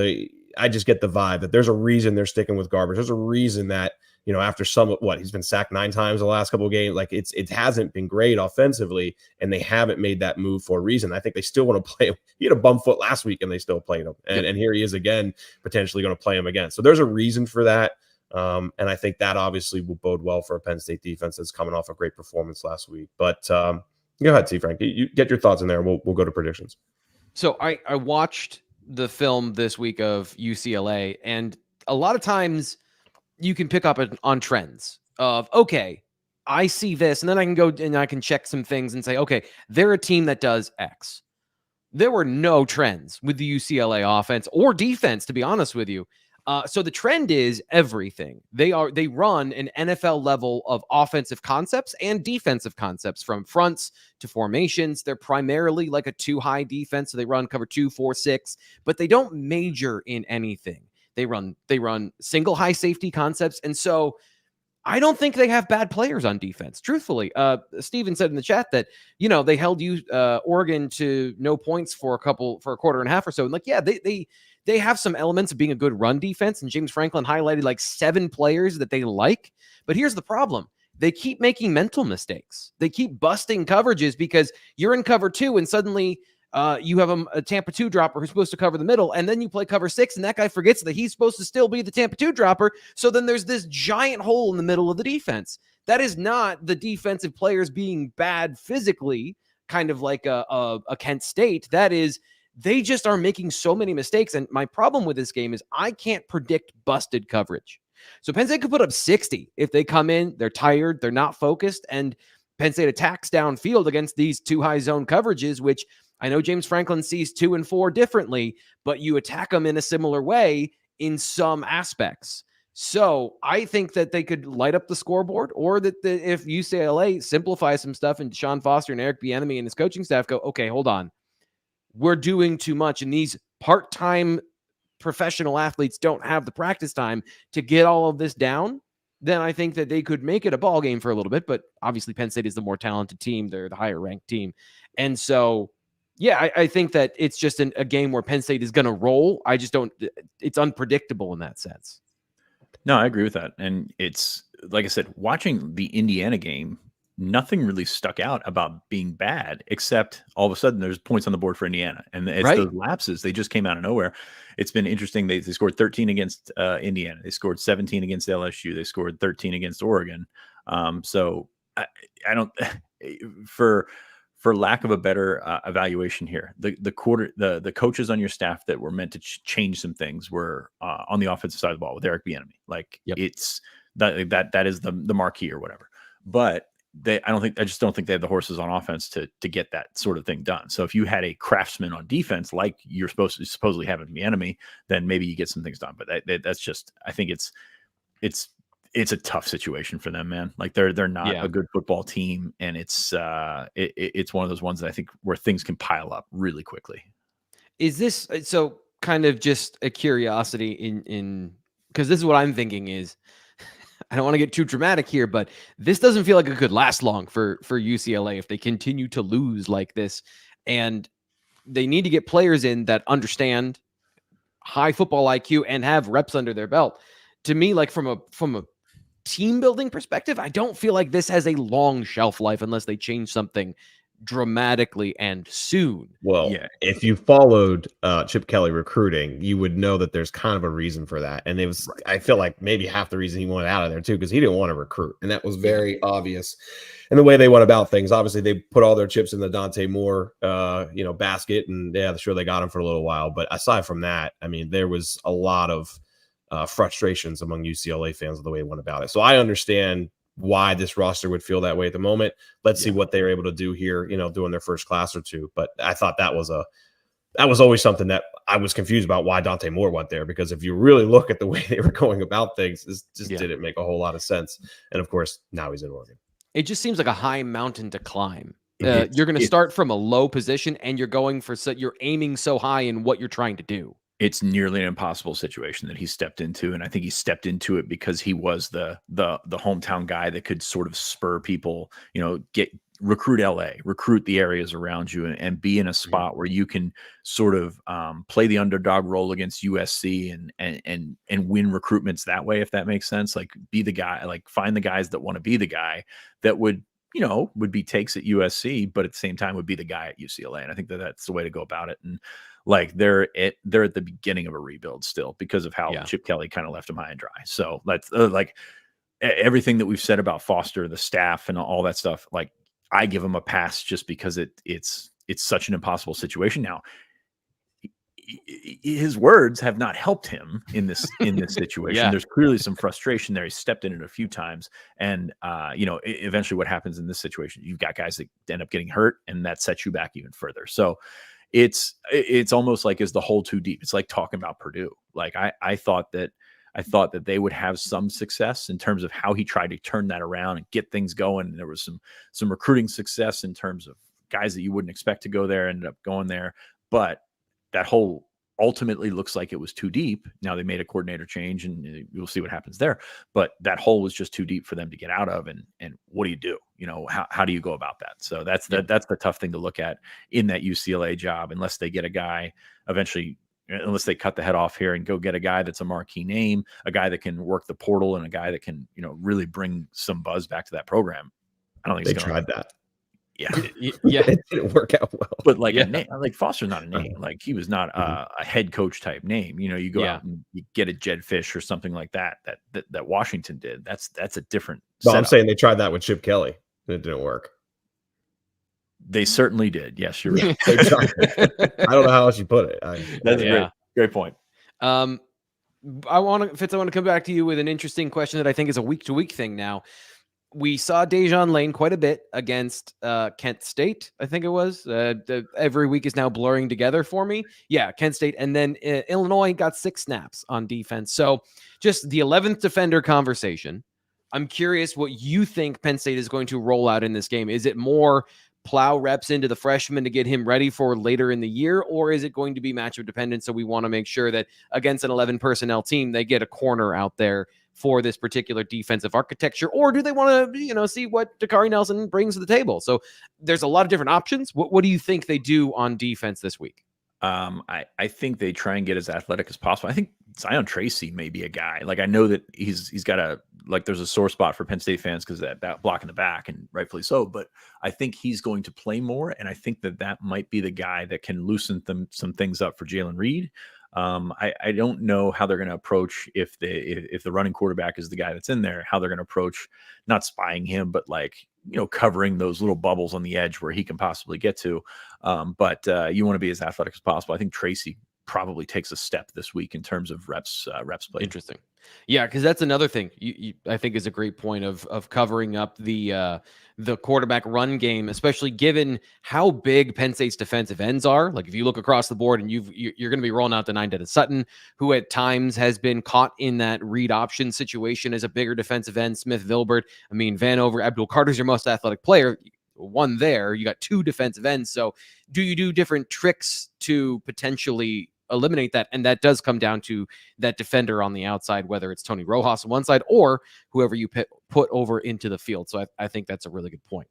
I just get the vibe that there's a reason they're sticking with Garbage. There's a reason that, after he's been sacked 9 times the last couple of games. Like it hasn't been great offensively, and they haven't made that move for a reason. I think they still want to play him. He had a bum foot last week and they still played him. And here he is again, potentially going to play him again. So there's a reason for that. And I think that obviously will bode well for a Penn State defense that's coming off a great performance last week. But go ahead, T. Frank. You get your thoughts in there. We'll go to predictions. So I watched the film this week of UCLA, and a lot of times you can pick up on trends of, okay, I see this, and then I can go and I can check some things and say, okay, they're a team that does X. There were no trends with the UCLA offense or defense, to be honest with you. So the trend is everything. They run an NFL level of offensive concepts and defensive concepts, from fronts to formations. They're primarily like a 2-high defense. So they run cover 2, 4, 6, but they don't major in anything. They run single high safety concepts. And so I don't think they have bad players on defense. Truthfully, Steven said in the chat that, they held Oregon to no points for a quarter and a half or so. And like, yeah, they have some elements of being a good run defense. And James Franklin highlighted like 7 players that they like. But here's the problem. They keep making mental mistakes. They keep busting coverages because you're in cover 2 and suddenly you have a Tampa 2 dropper who's supposed to cover the middle, and then you play cover 6, and that guy forgets that he's supposed to still be the Tampa 2 dropper. So then there's this giant hole in the middle of the defense. That is not the defensive players being bad physically, kind of like a Kent State. That is, they just are making so many mistakes. And my problem with this game is I can't predict busted coverage. So Penn State could put up 60 if they come in, they're tired, they're not focused, and Penn State attacks downfield against these 2-high zone coverages, which I know James Franklin sees 2 and 4 differently, but you attack them in a similar way in some aspects. So I think that they could light up the scoreboard, or that if UCLA simplifies some stuff and Sean Foster and Eric Bieniemy and his coaching staff go, okay, hold on, we're doing too much, and these part-time professional athletes don't have the practice time to get all of this down, then I think that they could make it a ball game for a little bit. But obviously Penn State is the more talented team. They're the higher ranked team. And so, yeah, I think that it's just a game where Penn State is going to roll. I just don't, it's unpredictable in that sense. No, I agree with that. And it's, like I said, watching the Indiana game, nothing really stuck out about being bad, except all of a sudden there's points on the board for Indiana. And it's those lapses. They just came out of nowhere. It's been interesting. They scored 13 against Indiana. They scored 17 against LSU. They scored 13 against Oregon. So I don't, for lack of a better evaluation here, the coaches on your staff that were meant to change some things were on the offensive side of the ball with Eric Bieniemy. Like, it's that is the marquee or whatever. But I just don't think they have the horses on offense to get that sort of thing done. So if you had a craftsman on defense, like you're supposedly have in Bieniemy, then maybe you get some things done. But that's just, I think it's a tough situation for them, man. Like they're not a good football team, and it's one of those ones that I think where things can pile up really quickly. Is this so? Kind of just a curiosity in because this is what I'm thinking is. I don't want to get too dramatic here, but this doesn't feel like it could last long for UCLA if they continue to lose like this. And they need to get players in that understand high football IQ and have reps under their belt. To me, like from a team building perspective, I don't feel like this has a long shelf life unless they change something dramatically and soon. Well, if you followed Chip Kelly recruiting, you would know that there's kind of a reason for that. And it was, I feel like maybe half the reason he wanted out of there too, because he didn't want to recruit. And that was very obvious in the way they went about things. Obviously, they put all their chips in the Dante Moore, basket, and sure, they got him for a little while. But aside from that, I mean, there was a lot of frustrations among UCLA fans of the way they went about it. So I understand why this roster would feel that way at the moment. Let's see what they're able to do here, doing their first class or two. But I thought that was always something that I was confused about, why Dante Moore went there, because if you really look at the way they were going about things, this just didn't make a whole lot of sense. And of course, now he's in Oregon. It just seems like a high mountain to climb. You're going to start from a low position, and you're aiming so high in what you're trying to do. It's nearly an impossible situation that he stepped into. And I think he stepped into it because he was the hometown guy that could sort of spur people, recruit LA, recruit the areas around you, and be in a spot where you can sort of play the underdog role against USC and win recruitments that way, if that makes sense. Like, be the guy, like find the guys that want to be the guy that would be takes at USC, but at the same time would be the guy at UCLA. And I think that's the way to go about it. And like they're at the beginning of a rebuild still because of how Chip Kelly kind of left them high and dry. So that's like everything that we've said about Foster, the staff, and all that stuff. Like, I give him a pass just because it's such an impossible situation. Now, his words have not helped him in this situation. There's clearly some frustration there. He stepped in it a few times, and eventually what happens in this situation, you've got guys that end up getting hurt, and that sets you back even further. So it's almost like, is the hole too deep? It's like talking about Purdue. Like I thought that they would have some success in terms of how he tried to turn that around and get things going. And there was some recruiting success in terms of guys that you wouldn't expect to go there ended up going there. But that hole ultimately looks like it was too deep. Now they made a coordinator change and we'll see what happens there. But that hole was just too deep for them to get out of. And what do you do? You know, how do you go about that? So that's the tough thing to look at in that UCLA job, unless they get a guy eventually, unless they cut the head off here and go get a guy that's a marquee name, a guy that can work the portal and a guy that can, you know, really bring some buzz back to that program. I don't think they tried that. Yeah. It didn't work out well. But like a name, like Foster's not a name. Like he was not a head coach type name. You know, you go out and you get a Jed Fish or something like that Washington did. That's a different Well, I'm saying they tried that with Chip Kelly and it didn't work. They certainly did. Yes, you're right. They tried it. I don't know how else you put it. That's a great point. I want to come back to you with an interesting question that I think is a week-to-week thing now. We saw Dejon Lane quite a bit against Kent State, I think it was. Every week is now blurring together for me. Yeah, Kent State. And then Illinois got 6 snaps on defense. So just the 11th defender conversation. I'm curious what you think Penn State is going to roll out in this game. Is it more plow reps into the freshman to get him ready for later in the year, or is it going to be matchup dependent? So we want to make sure that against an 11 personnel team, they get a corner out there for this particular defensive architecture, or do they want to, see what Dakari Nelson brings to the table? So there's a lot of different options. What do you think they do on defense this week? I think they try and get as athletic as possible. I think Zion Tracy may be a guy. Like I know that he's got there's a sore spot for Penn State fans because that block in the back, and rightfully so. But I think he's going to play more, and I think that might be the guy that can loosen some things up for Jalen Reed. I don't know how they're going to approach if the running quarterback is the guy that's in there, how they're going to approach not spying him, but covering those little bubbles on the edge where he can possibly get to. But you want to be as athletic as possible. I think Tracy probably takes a step this week in terms of reps played. Interesting. Yeah, because that's another thing I think is a great point of covering up the quarterback run game, especially given how big Penn State's defensive ends are. Like if you look across the board and you're going to be rolling out the 9-10 Sutton, who at times has been caught in that read option situation as a bigger defensive end. Smith Vilbert, Vanover, Abdul Carter's your most athletic player. One there, you got 2 defensive ends. So do you do different tricks to potentially eliminate that? And that does come down to that defender on the outside, whether it's Tony Rojas on one side or whoever you put over into the field. So I think that's a really good point.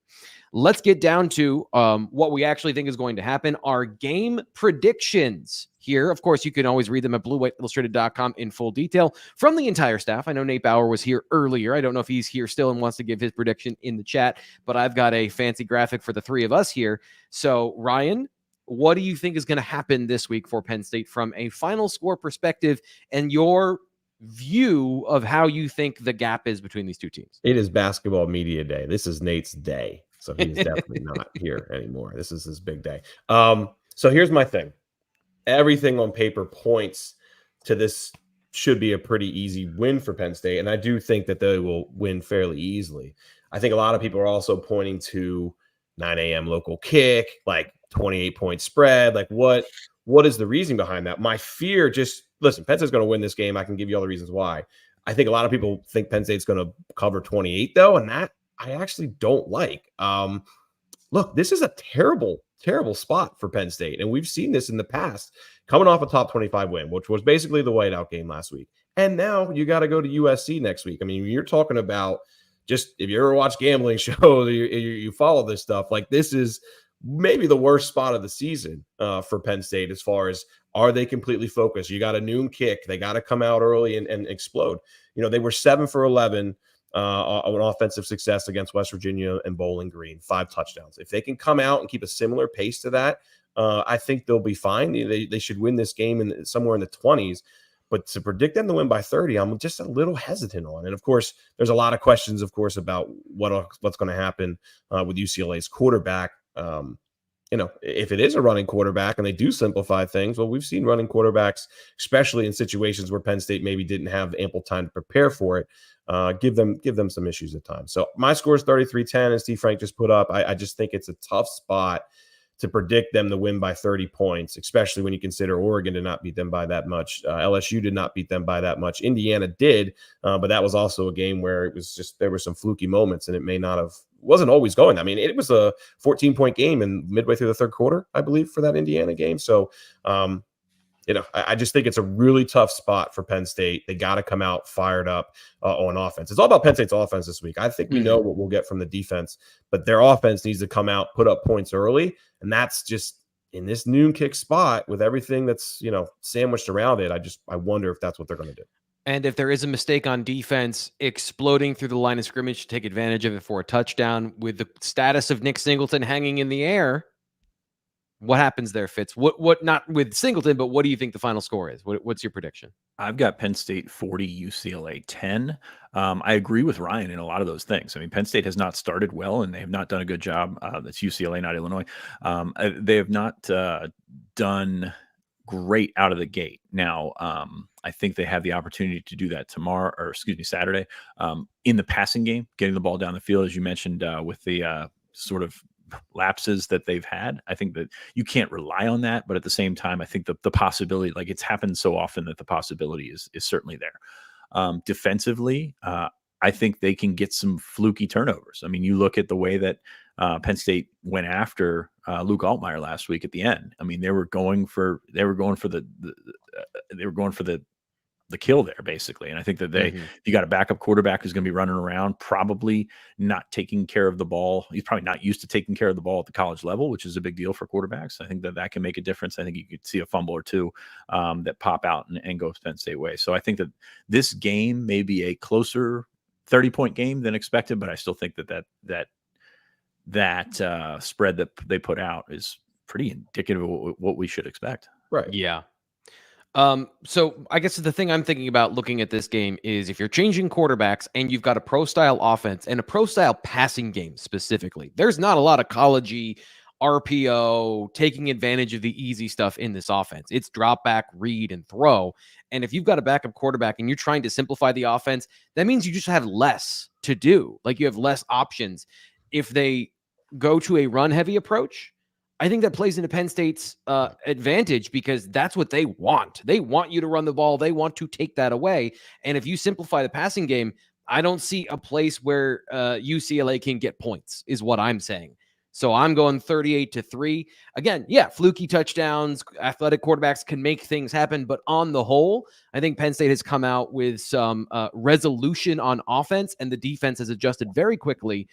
Let's get down to what we actually think is going to happen. Our game predictions here. Of course, you can always read them at bluewhiteillustrated.com in full detail from the entire staff. I know Nate Bauer was here earlier. I don't know if he's here still and wants to give his prediction in the chat, but I've got a fancy graphic for the 3 of us here. So Ryan, what do you think is going to happen this week for Penn State from a final score perspective and your view of how you think the gap is between these two teams? It is basketball media day. This is Nate's day. So he's definitely not here anymore. This is his big day. So here's my thing. Everything on paper points to this should be a pretty easy win for Penn State. And I do think that they will win fairly easily. I think a lot of people are also pointing to 9 a.m. local kick, 28-point spread. What is the reason behind that? My fear, listen, Penn State's going to win this game. I can give you all the reasons why. I think a lot of people think Penn State's going to cover 28, though, and that I actually don't like. Look, this is a terrible spot for Penn State, and we've seen this in the past, coming off a top 25 win, which was basically the whiteout game last week. And now you got to go to USC next week. You're talking about just, if you ever watch gambling shows, you follow this stuff, this is maybe the worst spot of the season for Penn State as far as, are they completely focused? You got a noon kick. They got to come out early and explode. They were 7 for 11 on offensive success against West Virginia and Bowling Green, 5 touchdowns. If they can come out and keep a similar pace to that, I think they'll be fine. They should win this game somewhere in the 20s. But to predict them to win by 30, I'm just a little hesitant on. And, of course, there's a lot of questions, about what's going to happen with UCLA's quarterback. If it is a running quarterback and they do simplify things, well, we've seen running quarterbacks, especially in situations where Penn State maybe didn't have ample time to prepare for it, give them some issues at times. So my score is 33-10, as Steve Frank just put up. I just think it's a tough spot to predict them to win by 30 points, especially when you consider Oregon did not beat them by that much. LSU did not beat them by that much. Indiana did, but that was also a game where it was just, there were some fluky moments, and it may not have, wasn't always going. I mean, it was a 14-point game in midway through the third quarter, I believe, for that Indiana game. So, I just think it's a really tough spot for Penn State. They got to come out fired up on offense. It's all about Penn State's offense this week. I think we know what we'll get from the defense, but their offense needs to come out, put up points early, and that's just in this noon kick spot with everything that's, sandwiched around it. I wonder if that's what they're going to do. And if there is a mistake on defense, exploding through the line of scrimmage to take advantage of it for a touchdown with the status of Nick Singleton hanging in the air, what happens there, Fitz? What not with Singleton, but what do you think the final score is? What's your prediction? I've got Penn State 40, UCLA 10. I agree with Ryan in a lot of those things. I mean, Penn State has not started well, and they have not done a good job. That's UCLA, not Illinois. They have not done great out of the gate. Now, I think they have the opportunity to do that Saturday, in the passing game, getting the ball down the field, as you mentioned, with the sort of lapses that they've had. I think that you can't rely on that, but at the same time, I think the possibility, like it's happened so often, that the possibility is certainly there. Defensively, I think they can get some fluky turnovers. I mean, you look at the way that Penn State went after Luke Altmaier last week at the end. I mean, they were going for the kill there, basically. And I think that you got a backup quarterback who's going to be running around, probably not taking care of the ball. He's probably not used to taking care of the ball at the college level, which is a big deal for quarterbacks. I think that can make a difference. I think you could see a fumble or two that pop out and go Penn State way. So I think that this game may be a closer 30-point game than expected, but I still think that spread that they put out is pretty indicative of what we should expect. Right. Yeah. So I guess the thing I'm thinking about looking at this game is if you're changing quarterbacks and you've got a pro style offense and a pro style passing game specifically, there's not a lot of college-y RPO taking advantage of the easy stuff in this offense. It's drop back, read, and throw. And if you've got a backup quarterback and you're trying to simplify the offense, that means you just have less to do. Like you have less options. If they go to a run heavy approach, I think that plays into Penn State's advantage because that's what they want. They want you to run the ball. They want to take that away. And if you simplify the passing game, I don't see a place where UCLA can get points is what I'm saying. So I'm going 38-3. Again, yeah, fluky touchdowns, athletic quarterbacks can make things happen. But on the whole, I think Penn State has come out with some resolution on offense, and the defense has adjusted very quickly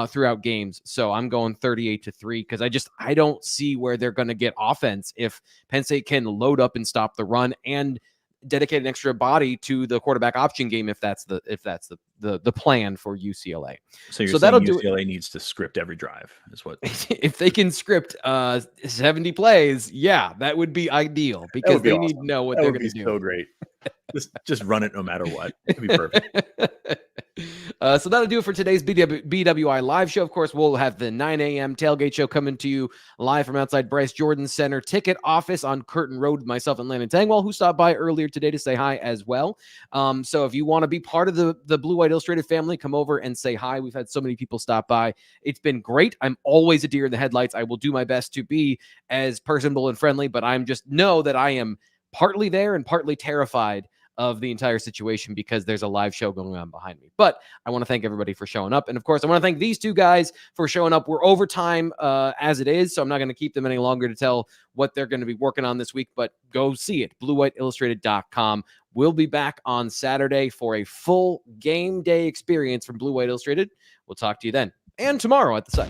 throughout games. So I'm going 38-3 because I don't see where they're going to get offense if Penn State can load up and stop the run and dedicate an extra body to the quarterback option game if that's the plan for UCLA. So you're saying UCLA needs to script every drive is what if they can script 70 plays, yeah, that would be ideal because they need to know what they're going to do. So great. Just run it no matter what. It'd be perfect. So that'll do it for today's BWI Live show. Of course, we'll have the 9 a.m. tailgate show coming to you live from outside Bryce Jordan Center ticket office on Curtin Road with myself and Landon Tangwell, who stopped by earlier today to say hi as well. So if you want to be part of the Blue White Illustrated family, come over and say hi. We've had so many people stop by. It's been great. I'm always a deer in the headlights. I will do my best to be as personable and friendly, but I'm just know that I am partly there and partly terrified of the entire situation because there's a live show going on behind me. But I want to thank everybody for showing up. And of course, I want to thank these two guys for showing up. We're over time as it is, so I'm not going to keep them any longer to tell what they're going to be working on this week, but go see it, bluewhiteillustrated.com. We'll be back on Saturday for a full game day experience from Blue White Illustrated. We'll talk to you then and tomorrow at the site.